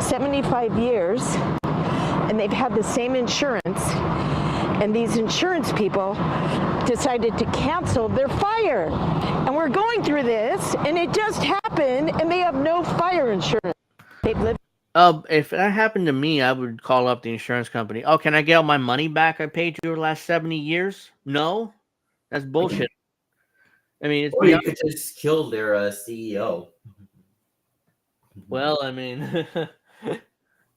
75 years, and they've had the same insurance. And these insurance people decided to cancel their fire. And we're going through this, and it just happened, and they have no fire insurance. They've lived. If that happened to me, I would call up the insurance company. Oh, can I get all my money back I paid you the last 70 years? No, that's bullshit. I mean, it's you could just kill their CEO. Well, I mean,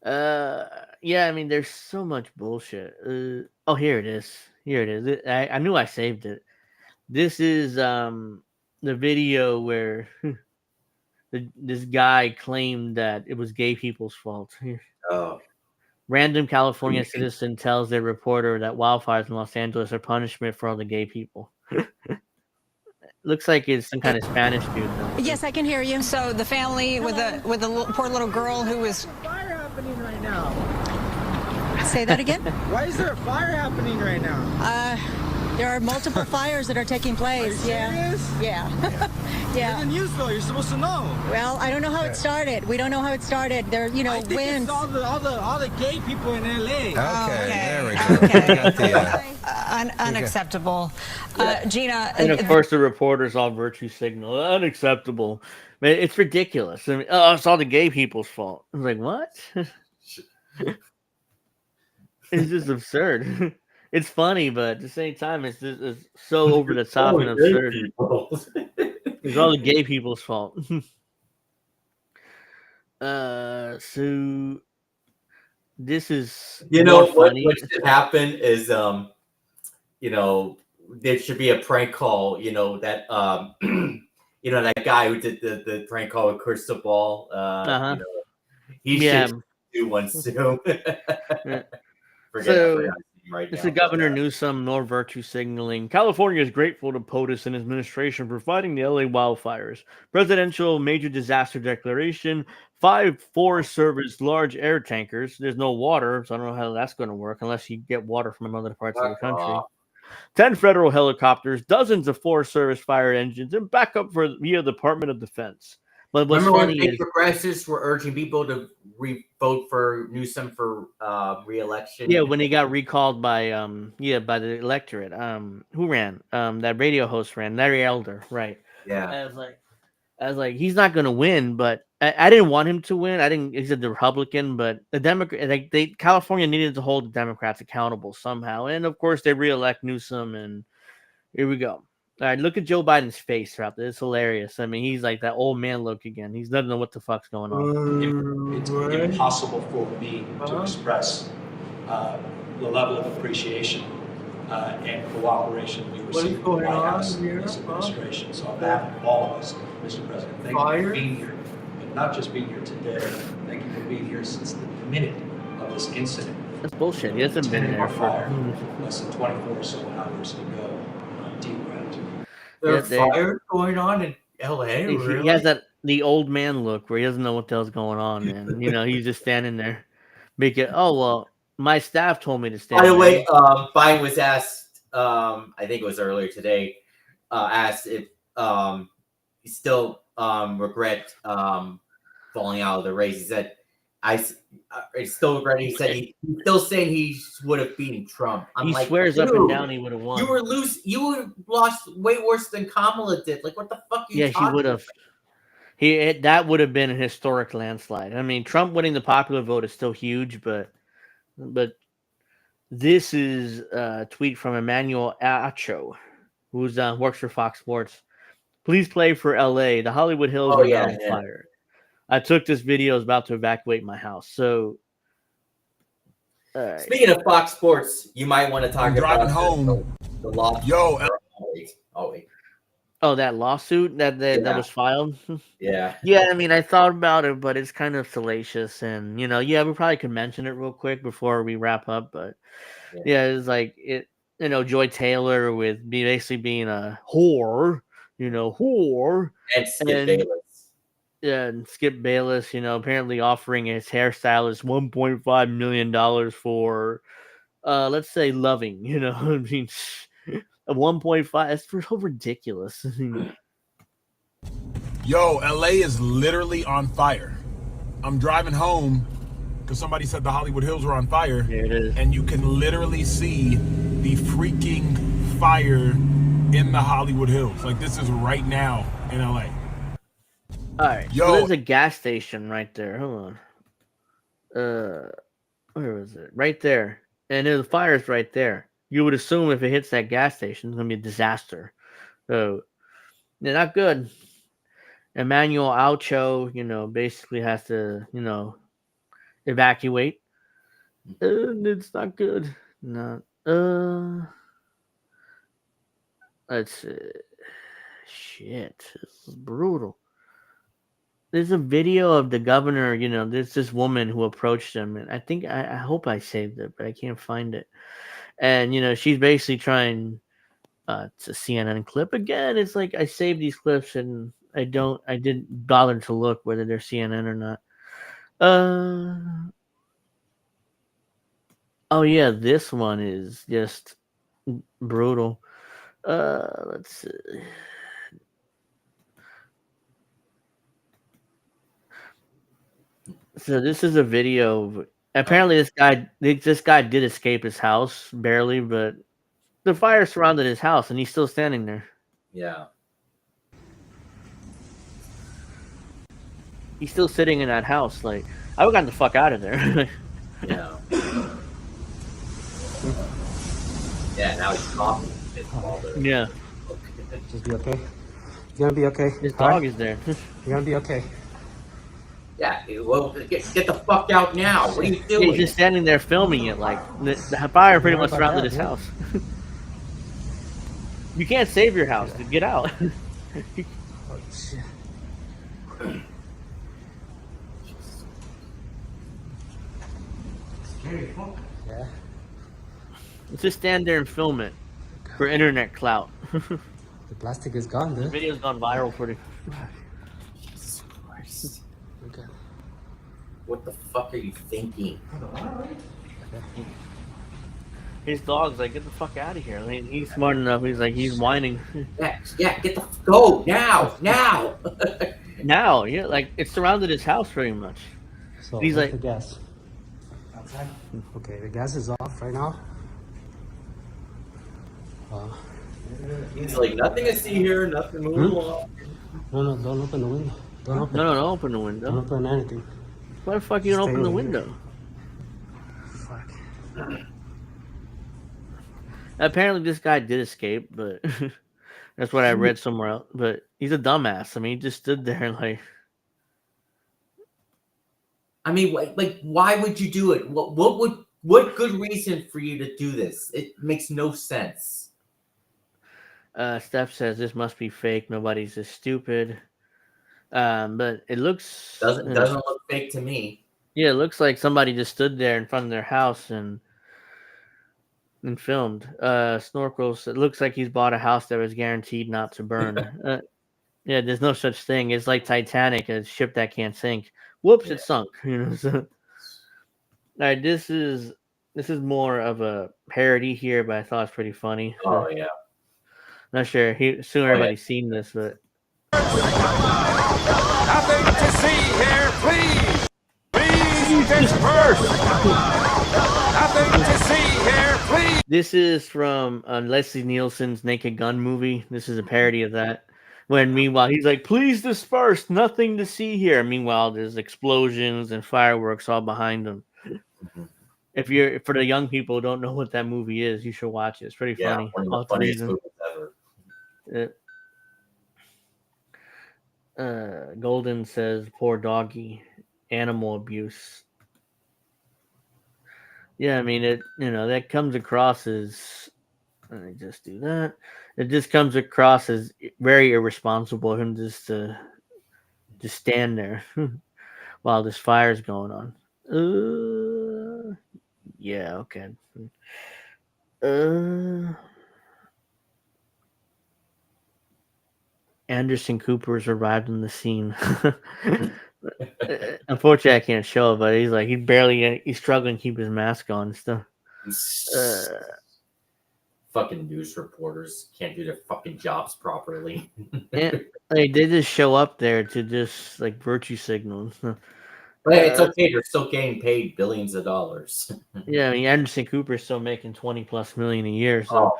yeah, I mean, there's so much bullshit. Oh, here it is. Here it is. I knew I saved it. This is the video where this guy claimed that it was gay people's fault. Oh. Random California citizen tells their reporter that wildfires in Los Angeles are punishment for all the gay people. Looks like it's some kind of Spanish dude, though. Yes, I can hear you. So the family with the poor little girl who was. Fire happening right now. Say that again? Why is there a fire happening right now? There are multiple fires that are taking place. Are you serious? Yeah. Yeah. You're in the news though. You're supposed to know. Well, I don't know how it started. We don't know how it started. There, I think winds. It's all the gay people in LA. Okay, there we go. Okay. Unacceptable. Gina. And of course, the reporters all virtue signal. Unacceptable. Man, it's ridiculous. I mean, it's all the gay people's fault. I was like, what? It's just absurd. It's funny, but at the same time, it's so over the top and absurd. It's all the gay people's fault. So this is what should happen is there should be a prank call. That that guy who did the prank call with Crystal Ball. He should do one soon. It's Governor Newsom, nor virtue signaling. California is grateful to POTUS and his administration for fighting the LA wildfires. Presidential major disaster declaration. 5 Forest Service large air tankers. There's no water, so I don't know how that's going to work unless you get water from other parts of the country. 10 federal helicopters, dozens of Forest Service fire engines, and backup via Department of Defense. But what's Remember funny when is progressives were urging people to vote for Newsom for re-election? Yeah, when he got recalled by by the electorate. Who ran? That radio host ran, Larry Elder, right? Yeah. I was like, he's not going to win, but I didn't want him to win. He's a Republican, but the Democrat, California needed to hold the Democrats accountable somehow, and of course they reelect Newsom, and here we go. All right, look at Joe Biden's face throughout this. It's hilarious. I mean, he's like that old man look again. He doesn't know what the fuck's going on. It's impossible for me to express the level of appreciation and cooperation we receive from the White House and this administration. So on behalf of all of us, Mr. President, thank you for being here, and not just being here today. Thank you for being here since the minute of this incident. That's bullshit. He hasn't been there for less than 24 or so hours ago. Deep gratitude. There's fire going on in LA. Really? He has the old man look where he doesn't know what the hell's going on, and he's just standing there. My staff told me to stand. By the way, Biden was asked. I think it was earlier today. Asked if he still regret falling out of the race. He said, "I still regret it." He said he's still saying he would have beaten Trump. He swears up and down he would have won. You would have lost way worse than Kamala did. Like, what the fuck are you talking he would have. That would have been a historic landslide. I mean, Trump winning the popular vote is still huge, but this is a tweet from Emmanuel Acho, who works for Fox Sports. Please play for LA. The Hollywood Hills are now on fire. I took this video. I was about to evacuate my house. So, speaking of Fox Sports, you might want to talk about driving home. The law. Yo, oh, that lawsuit that was filed. Yeah. Yeah, I mean, I thought about it, but it's kind of salacious, and we probably could mention it real quick before we wrap up. But it's like Joy Taylor with basically being a whore, whore, and Skip Bayless. Yeah, and Skip Bayless, apparently offering his hairstylist $1.5 million for, let's say, loving. I mean, 1.5. That's so ridiculous. Yo, LA is literally on fire. I'm driving home because somebody said the Hollywood Hills were on fire. Here it is. And you can literally see the freaking fire in the Hollywood Hills. Like, this is right now in LA. All right. Yo, so there's a gas station right there. Hold on. Where was it? Right there. And the fire's right there. You would assume if it hits that gas station, it's going to be a disaster. So, they're not good. Emmanuel Aucho, basically has to, evacuate. It's not good. Not. Let's see. Shit. This is brutal. There's a video of the governor, there's this woman who approached him, and I think I hope I saved it, but I can't find it. And she's basically trying it's a CNN clip again. It's like I saved these clips and I didn't bother to look whether they're CNN or not. Oh yeah, this one is just brutal. Let's see. So this is a video. Apparently, this guy did escape his house barely, but the fire surrounded his house, and he's still standing there. Yeah. He's still sitting in that house. Like, I would have gotten the fuck out of there. Yeah. Yeah. Now he's coughing. Yeah. Just be okay. You're gonna be okay. His dog is there. You're gonna be okay. Yeah, well, get the fuck out now. What are you doing? He's just standing there filming it. Like, the fire pretty much surrounded his house. You can't save your house, dude. Get out. Oh, shit. Yeah. Let's just stand there and film it for internet clout. The plastic is gone, dude. The video's gone viral for the... Jesus Christ. Okay. What the fuck are you thinking? His dog's like, get the fuck out of here. I mean, he's smart enough. He's like, he's whining. Yeah, get the go now. Now, yeah, like it surrounded his house pretty much. So he's like, the gas. Outside. Okay, the gas is off right now. He's like, nothing to see here, nothing moving along. No, don't open the window. Don't open. No, don't open the window. Don't open anything. Why the fuck you don't open the window? Fuck. Apparently, this guy did escape, but that's what I read somewhere else. But he's a dumbass. I mean, he just stood there like. I mean, like, why would you do it? What good reason for you to do this? It makes no sense. Steph says this must be fake. Nobody's this stupid. But it looks doesn't look fake to me. Yeah, it looks like somebody just stood there in front of their house and filmed. Snorkels. It looks like he's bought a house that was guaranteed not to burn. Yeah, there's no such thing. It's like Titanic, a ship that can't sink. Whoops, it sunk. So. All right, this is more of a parody here, but I thought it's pretty funny. Oh yeah. Not sure. Everybody's seen this, but. Nothing to see here, please. Please disperse. Nothing to see here, please. This is from Leslie Nielsen's Naked Gun movie. This is a parody of that. When meanwhile he's like, "Please disperse, nothing to see here." Meanwhile, there's explosions and fireworks all behind him. If you're for the young people who don't know what that movie is, you should watch it. It's pretty Yeah, funny. one of All the three of funniest them. movies ever. Golden says, "Poor doggy, animal abuse." Yeah, I mean it. That comes across as. Let me just do that. It just comes across as very irresponsible of him just to just stand there while this fire's going on. Yeah, okay. Anderson Cooper's arrived on the scene. Unfortunately, I can't show it, but he's struggling to keep his mask on and stuff. Fucking news reporters can't do their fucking jobs properly. And, they just show up there to just virtue signal. But it's okay. They're still getting paid billions of dollars. Yeah, I mean, Anderson Cooper's still making $20+ million a year. So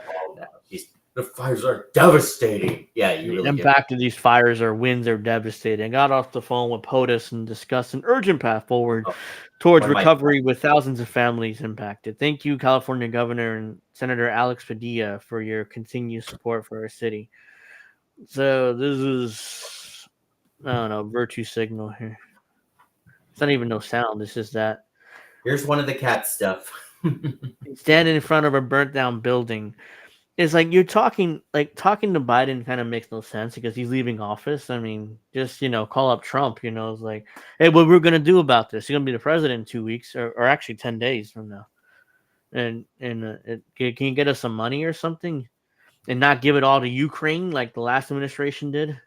the fires are devastating. Yeah, you really. The impact of these fires or winds are devastating. I got off the phone with POTUS and discussed an urgent path forward towards recovery with thousands of families impacted. Thank you, California Governor and Senator Alex Padilla, for your continued support for our city. So this is, I don't know, virtue signal here. It's not even no sound. It's just that. Here's one of the cat stuff. Standing in front of a burnt down building. It's like you're talking to Biden kind of makes no sense because he's leaving office. I mean, just call up Trump. It's like, hey, what we're gonna do about this? You're gonna be the president in 2 weeks, or actually 10 days from now. And can you get us some money or something, and not give it all to Ukraine like the last administration did,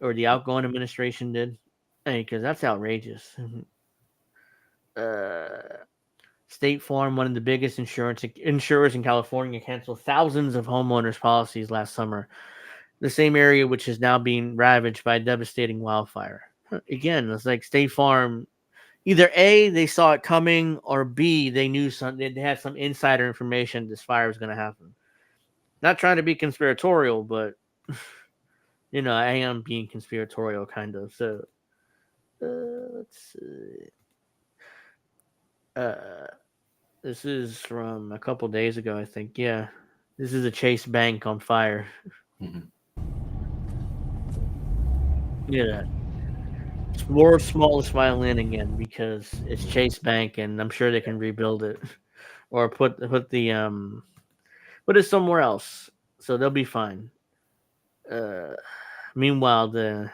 or the outgoing administration did? Because that's outrageous. State Farm, one of the biggest insurers in California, canceled thousands of homeowners' policies last summer. The same area which is now being ravaged by a devastating wildfire. Again, it's like State Farm. Either A, they saw it coming, or B, they knew they had some insider information this fire was going to happen. Not trying to be conspiratorial, but I am being conspiratorial, kind of. So let's see. This is from a couple days ago, I think. Yeah, this is a Chase Bank on fire. Yeah, it's world's smallest violin again because it's Chase Bank, and I'm sure they can rebuild it or put it somewhere else, so they'll be fine. Meanwhile, the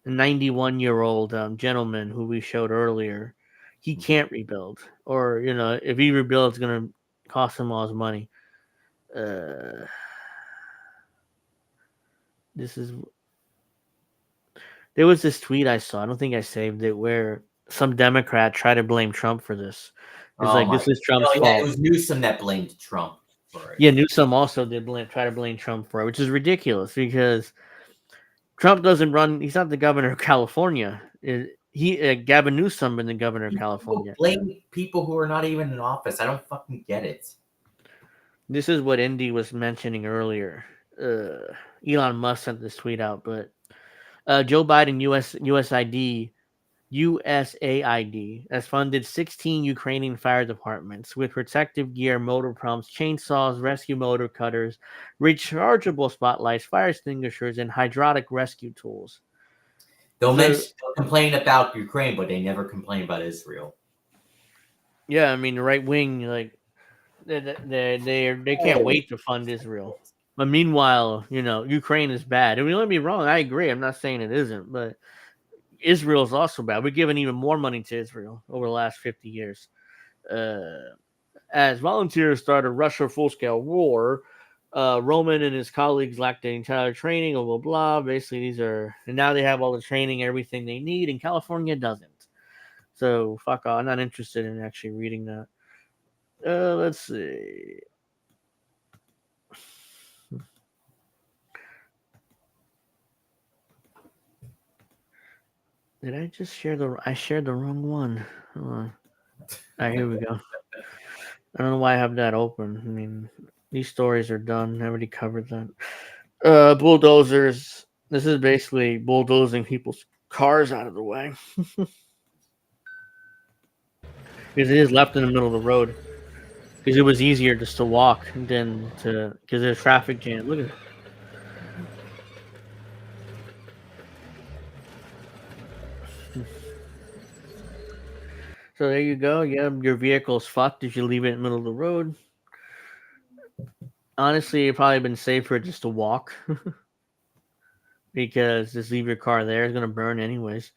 91-year-old gentleman who we showed earlier, he can't rebuild, or if he rebuilds, it's gonna cost him all his money. There was this tweet I saw. I don't think I saved it, where some Democrat tried to blame Trump for this. It's this is Trump's fault. It was Newsom that blamed Trump for it. Yeah, Newsom also did try to blame Trump for it, which is ridiculous because Trump doesn't run. He's not the governor of California. Gavin Newsom is the governor of California. Blame people who are not even in office. I don't fucking get it. This is what Indy was mentioning earlier. Elon Musk sent this tweet out, but Joe Biden USAID has funded 16 Ukrainian fire departments with protective gear, motor pumps, chainsaws, rescue motor cutters, rechargeable spotlights, fire extinguishers, and hydraulic rescue tools. They'll complain about Ukraine, but they never complain about Israel. Yeah, I mean the right wing, they can't wait to fund Israel. But meanwhile, Ukraine is bad. I mean, don't get me wrong, I agree. I'm not saying it isn't, but Israel is also bad. We're giving even more money to Israel over the last 50 years. As volunteers start a Russia full-scale war, Roman and his colleagues lacked the entire training, blah, blah, blah. Basically, and now they have all the training, everything they need, and California doesn't. So, fuck off. I'm not interested in actually reading that. Let's see. Did I just I shared the wrong one. Hold on. All right, here we go. I don't know why I have that open. I mean, these stories are done. I already covered that. Bulldozers. This is basically bulldozing people's cars out of the way. Because it is left in the middle of the road. Because it was easier just to walk than to, because there's traffic jam. Look at it. So there you go. Yeah, your vehicle's fucked if you leave it in the middle of the road. Honestly, it'd probably been safer just to walk. Because just leave your car there, it's going to burn anyways.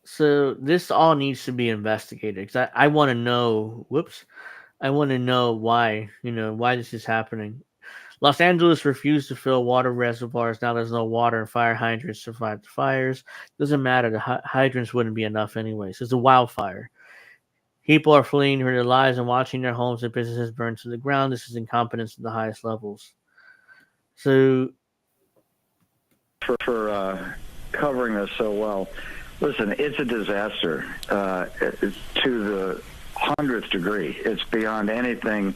So this all needs to be investigated. Because I want to know, I want to know why, why this is happening. Los Angeles refused to fill water reservoirs. Now there's no water, and fire hydrants survived the fires. Doesn't matter. The hydrants wouldn't be enough anyways. It's a wildfire. People are fleeing for their lives and watching their homes and businesses burn to the ground. This is incompetence at the highest levels. So, for covering this so well, listen, it's a disaster to the 100th degree. It's beyond anything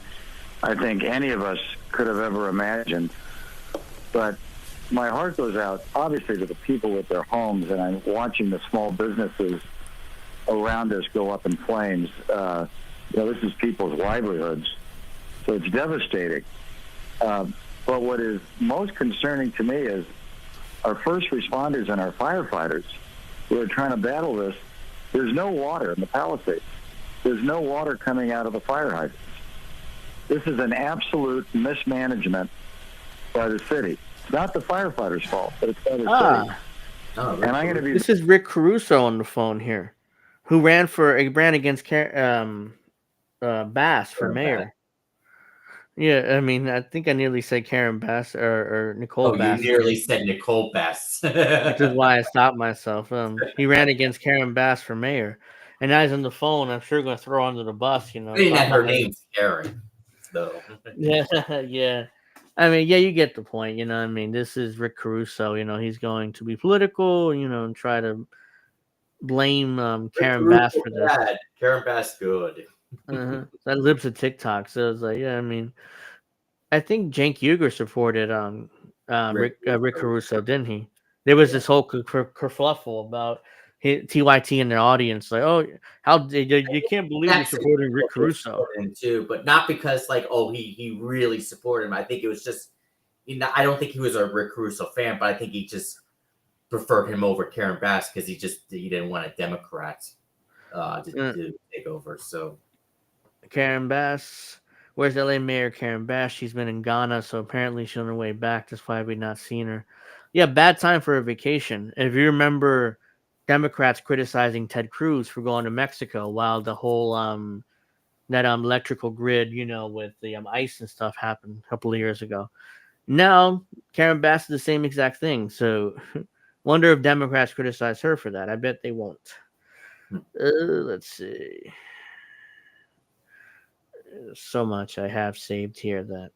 I think any of us could have ever imagined. But my heart goes out, obviously, to the people with their homes, and I'm watching the small businesses around us go up in flames. This is people's livelihoods, so it's devastating. But what is most concerning to me is our first responders and our firefighters who are trying to battle this. There's no water in the Palisades. There's no water coming out of the fire hydrants. This is an absolute mismanagement by the city. It's not the firefighters' fault, but it's by the city. And I'm going to be. This is Rick Caruso on the phone here, who ran against Bass for mayor. Yeah, I mean, I think I nearly said Karen Bass or Nicole Bass. You nearly said Nicole Bass. Which is why I stopped myself. He ran against Karen Bass for mayor, and now he's on the phone. I'm sure going to throw under the bus. Her name's Karen. So. Yeah. I mean, yeah, you get the point. I mean, this is Rick Caruso. He's going to be political. And try to blame Karen Bass for this. Bad. Karen Bass good. That lives at TikTok. So it's like, yeah, I mean, I think Cenk Uygur supported Rick Caruso, didn't he? There was this whole kerfluffle about TYT in their audience, like, oh, how you can't believe you're supporting Rick Caruso too, but not because he really supported him. I think it was just, I don't think he was a Rick Caruso fan, but I think he just preferred him over Karen Bass because he didn't want a Democrat to take over. So Karen Bass, where's LA Mayor Karen Bass? She's been in Ghana, so apparently she's on her way back. That's why we've not seen her. Yeah, bad time for a vacation. If you remember, Democrats criticizing Ted Cruz for going to Mexico while the whole that electrical grid, with the ice and stuff happened a couple of years ago. Now Karen Bass is the same exact thing. So wonder if Democrats criticize her for that. I bet they won't. Let's see. So much I have saved here that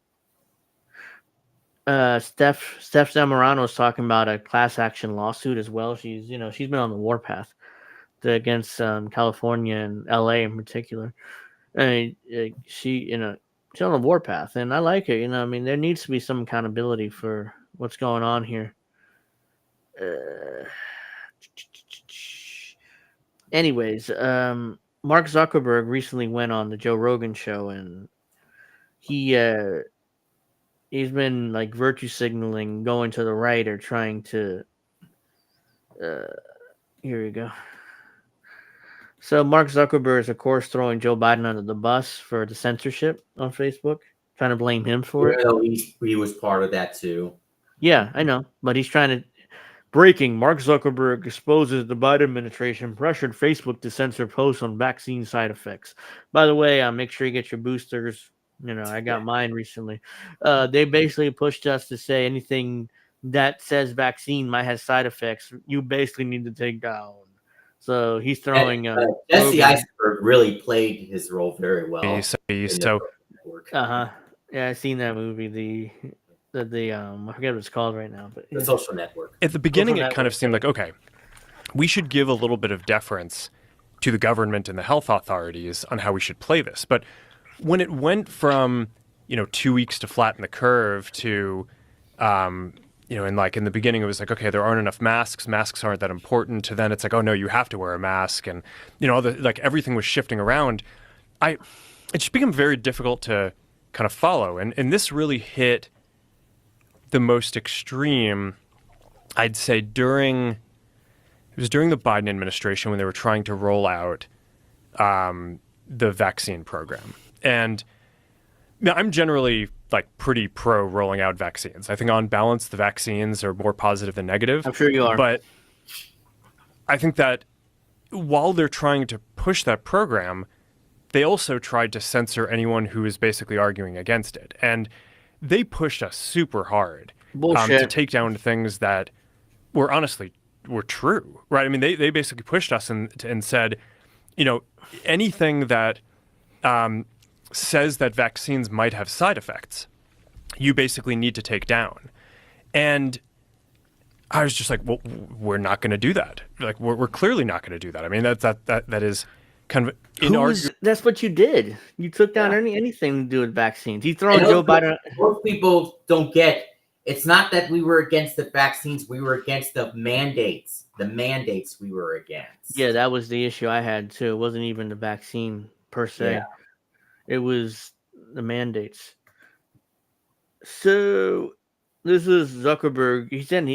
Steph Zamorano is talking about a class action lawsuit as well. She's been on the warpath against California and LA in particular. She's on the warpath, and I like it. I mean, there needs to be some accountability for what's going on here. Anyways, Mark Zuckerberg recently went on the Joe Rogan show, and he's been like virtue signaling, going to the right or trying to. Here we go. So Mark Zuckerberg is, of course, throwing Joe Biden under the bus for the censorship on Facebook, trying to blame him for it. He was part of that too. Yeah, I know, but he's trying to. Breaking: Mark Zuckerberg exposes the Biden administration pressured Facebook to censor posts on vaccine side effects. By the way, make sure you get your boosters. I got mine recently. They basically pushed us to say anything that says vaccine might have side effects, you basically need to take down. So he's throwing. Jesse Eisenberg really played his role very well. Yeah, I seen that movie. I forget what it's called right now, but The Social Network. At the beginning, it kind of seemed like, okay, we should give a little bit of deference to the government and the health authorities on how we should play this. But when it went from 2 weeks to flatten the curve to in the beginning it was like, okay, there aren't enough masks aren't that important, to then it's like, oh no, you have to wear a mask, and everything was shifting around. It just became very difficult to kind of follow, and this really hit the most extreme, I'd say, during the Biden administration, when they were trying to roll out the vaccine program. And I'm generally pretty pro rolling out vaccines. I think on balance, the vaccines are more positive than negative. I'm sure you are. But I think that while they're trying to push that program, they also tried to censor anyone who was basically arguing against it. And they pushed us super hard to take down things that were honestly were true, right? I mean, they basically pushed us and said, anything that says that vaccines might have side effects, you basically need to take down. And I was just like, well, we're not going to do that. We're clearly not going to do that. I mean, that is kind of that's what you did. You took down anything to do with vaccines. You throw Joe Biden. Most people don't get. It's not that we were against the vaccines. We were against the mandates. The mandates we were against. Yeah, that was the issue I had too. It wasn't even the vaccine per se. Yeah. It was the mandates. So this is Zuckerberg. He said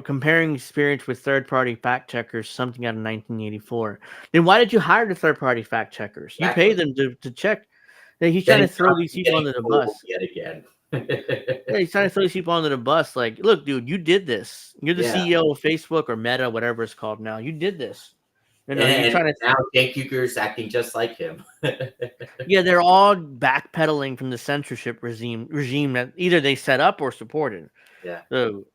comparing experience with third-party fact checkers, something out of 1984. Then why did you hire the third-party fact checkers? You pay them to check. He's trying to throw these people under the bus. Yet again. Yeah, he's trying to throw these people under the bus. Like, look, dude, you did this. You're the CEO of Facebook or Meta, whatever it's called now. You did this. And now Jake Euchre's acting just like him. Yeah, they're all backpedaling from the censorship regime that either they set up or supported. Yeah. So,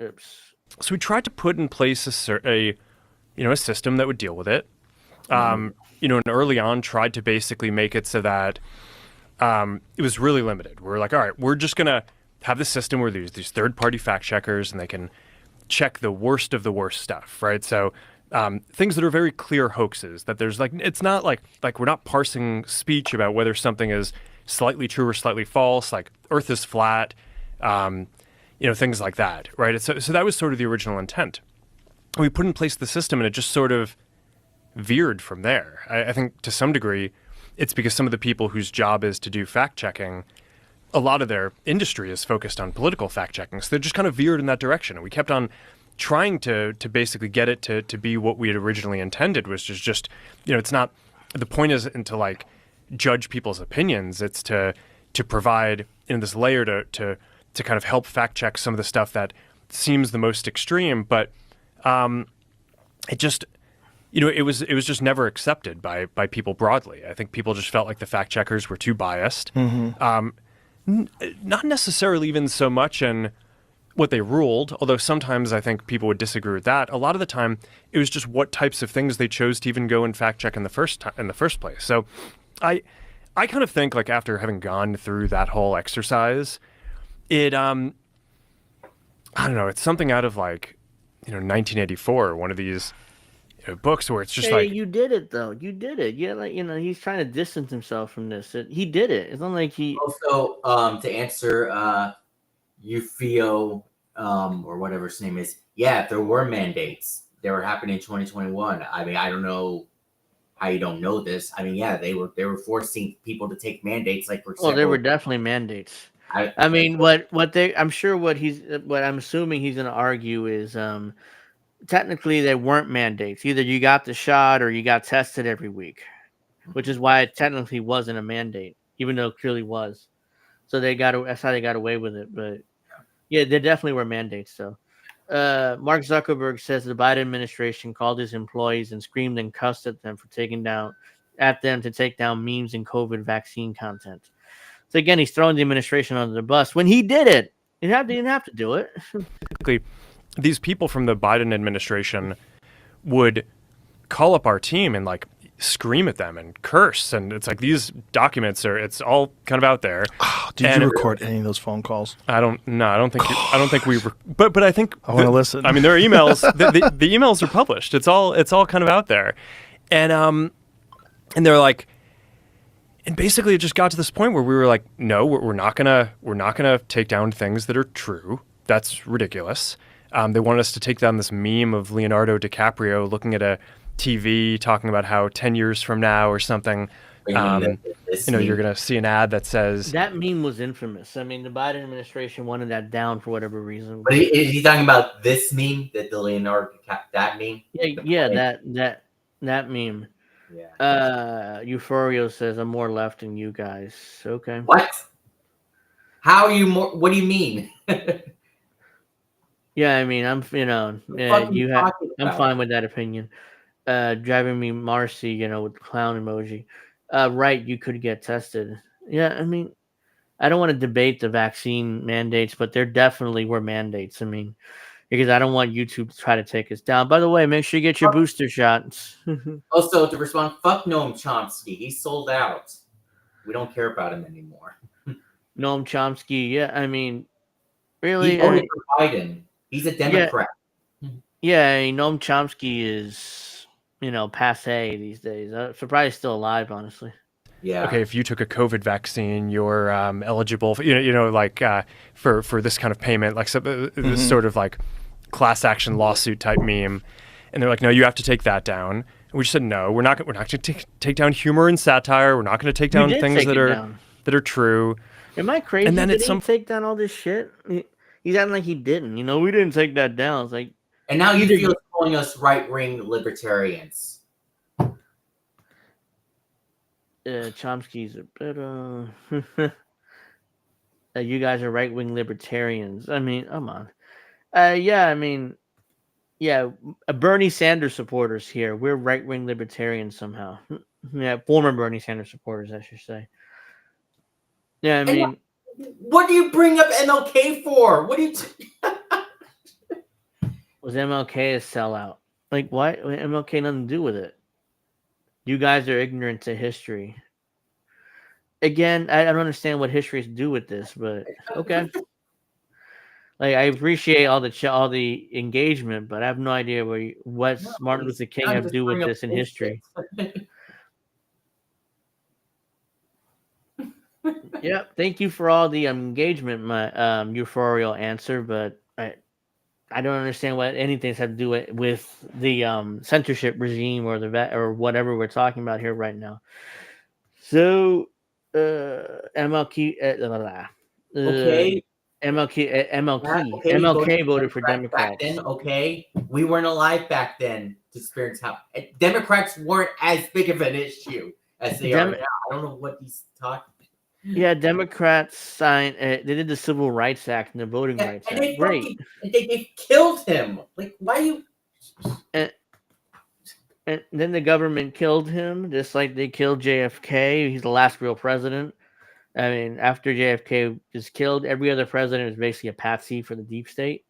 oops. So we tried to put in place a system that would deal with it. And early on tried to basically make it so that it was really limited. We're like, all right, we're just going to have the system where there's these third-party fact checkers and they can check the worst of the worst stuff, right? So things that are very clear hoaxes, that there's it's not like we're not parsing speech about whether something is slightly true or slightly false, like Earth is flat, things like that, right? So that was sort of the original intent. We put in place the system and it just sort of veered from there. I think to some degree, it's because some of the people whose job is to do fact checking, a lot of their industry is focused on political fact checking. So they just kind of veered in that direction. And we kept on trying to basically get it to be what we had originally intended, was just it's not, the point isn't to judge people's opinions. It's to provide this layer to kind of help fact check some of the stuff that seems the most extreme. But it just, it was just never accepted by people broadly. I think people just felt like the fact checkers were too biased. Mm-hmm. Not necessarily even so much in what they ruled, although sometimes I think people would disagree with that. A lot of the time, it was just what types of things they chose to even go and fact check in the first place. So, I kind of think after having gone through that whole exercise, it I don't know, it's something out of 1984, one of these books where it's just you did it though. You did it. Yeah, he's trying to distance himself from this. He did it. It's not like he. Also, to answer Ufio, or whatever his name is, yeah, there were mandates. They were happening in 2021. I mean, I don't know how you don't know this. I mean, yeah, they were forcing people to take mandates. There were definitely mandates. I mean, what I'm assuming he's going to argue is technically they weren't mandates. Either you got the shot or you got tested every week, which is why it technically wasn't a mandate, even though it clearly was. So that's how they got away with it. But yeah, there definitely were mandates. So Mark Zuckerberg says the Biden administration called his employees and screamed and cussed at them to take down memes and COVID vaccine content. So again, he's throwing the administration under the bus when he did it. He didn't have to do it. These people from the Biden administration would call up our team and scream at them and curse, and it's these documents it's all kind of out there. Oh, did you record any of those phone calls? I don't think we were, but I think I want to listen. I mean, there are emails. the emails are published. It's all kind of out there, and they're And basically, it just got to this point where we were like, no, we're not gonna take down things that are true. That's ridiculous. They wanted us to take down this meme of Leonardo DiCaprio looking at a TV talking about how 10 years from now or something, you're gonna see an ad that says that meme was infamous. I mean, the Biden administration wanted that down for whatever reason. But is he talking about this meme, the Leonardo that meme? Yeah, that meme. Yeah. Euphoria says I'm more left than you guys. Okay. What? How are you more? What do you mean? Yeah, I mean, I'm fine with that opinion. Driving me Marcy, with the clown emoji. Right, you could get tested. Yeah, I mean, I don't want to debate the vaccine mandates, but there definitely were mandates. I mean, because I don't want YouTube to try to take us down. By the way, make sure you get your booster shots. Also, to respond, fuck Noam Chomsky. He's sold out. We don't care about him anymore. Noam Chomsky, yeah, I mean, really? He voted for Biden. He's a Democrat. Yeah, I mean, Noam Chomsky is, passe these days. I'm surprised he's still alive, honestly. Yeah. Okay, if you took a COVID vaccine, you're eligible for, for this kind of payment, like this sort of like class action lawsuit type meme. And they're like, no, you have to take that down. And we just said, no, we're not going to take down humor and satire. We're not going to take down things that are true. Am I crazy? And then did he take down all this shit? He's acting like he didn't. We didn't take that down. It's like, and now you feel calling us right-wing libertarians. Chomsky's a bit. You guys are right-wing libertarians. I mean, come on. Bernie Sanders supporters here. We're right-wing libertarians somehow. Yeah, former Bernie Sanders supporters, I should say. Yeah, I mean, what do you bring up MLK for? What do you? Was MLK a sellout? Like, what? MLK nothing to do with it. You guys are ignorant to history. Again, I don't understand what history has to do with this, but okay. Like, I appreciate all the engagement, but I have no idea what's Martin Luther King have to do with this in history. Yeah, thank you for all the engagement, my euphorial answer, but I don't understand what anything has to do with the censorship regime or or whatever we're talking about here right now. So, MLK, okay. MLK voted for Democrats. Back then, okay, we weren't alive back then to experience how Democrats weren't as big of an issue as they are now. I don't know what he's talking. Yeah, Democrats signed. They did the Civil Rights Act and the Voting Rights Act. Great. They killed him. Like, why you? And then the government killed him, just like they killed JFK. He's the last real president. I mean, after JFK was killed, every other president is basically a patsy for the deep state.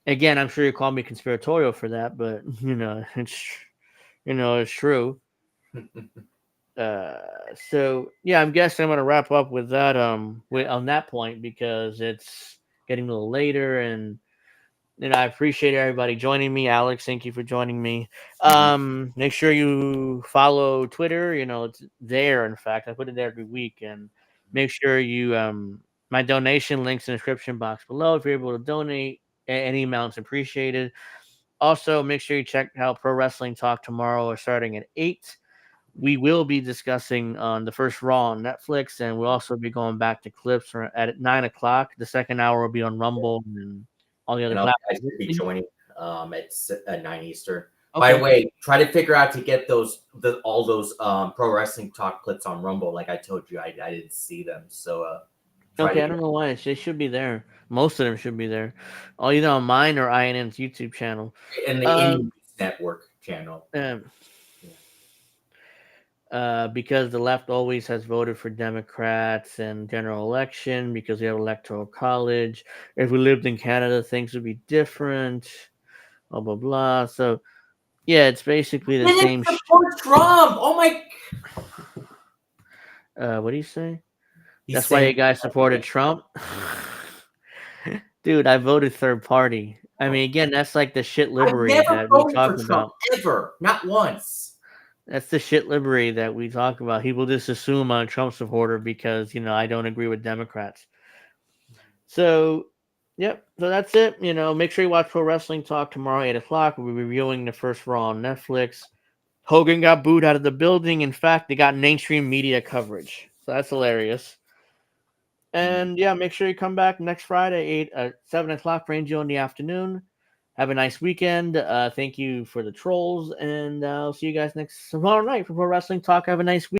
Again, I'm sure you call me conspiratorial for that, but it's true. So yeah, I'm guessing I'm gonna wrap up with that on that point because it's getting a little later, and I appreciate everybody joining me. Alex, thank you for joining me. Make sure you follow Twitter. It's there. In fact, I put it there every week, and make sure you my donation links in the description box below. If you're able to donate, any amount's appreciated. Also, make sure you check out Pro Wrestling Talk tomorrow. We're starting at 8. We will be discussing on the first Raw on Netflix, and we'll also be going back to clips at 9 o'clock. The second hour will be on Rumble and all the other platforms. I will be joining at 9 Eastern. Okay. By the way, try to figure out to get all those Pro Wrestling Talk clips on Rumble. Like I told you, I didn't see them. So okay, I don't know why. They should be there. Most of them should be there. Either on mine or INN's YouTube channel. And the Indie Network channel. Because the left always has voted for Democrats in general election because we have electoral college. If we lived in Canada, things would be different. Blah blah blah. So, yeah, it's basically the same. Support Trump. Oh my. What do you say? That's why you guys supported Trump. Dude, I voted third party. I mean, again, that's like the shit livery that we talked about. Ever, not once. That's the shit livery that we talk about. People just assume I'm a Trump supporter because, I don't agree with Democrats. So, yep. So that's it. Make sure you watch Pro Wrestling Talk tomorrow, 8 o'clock. We'll be reviewing the first Raw on Netflix. Hogan got booed out of the building. In fact, they got mainstream media coverage. So that's hilarious. And yeah, make sure you come back next Friday, 7 o'clock for Angel in the afternoon. Have a nice weekend. Thank you for the trolls. And I'll see you guys tomorrow night for Pro Wrestling Talk. Have a nice week.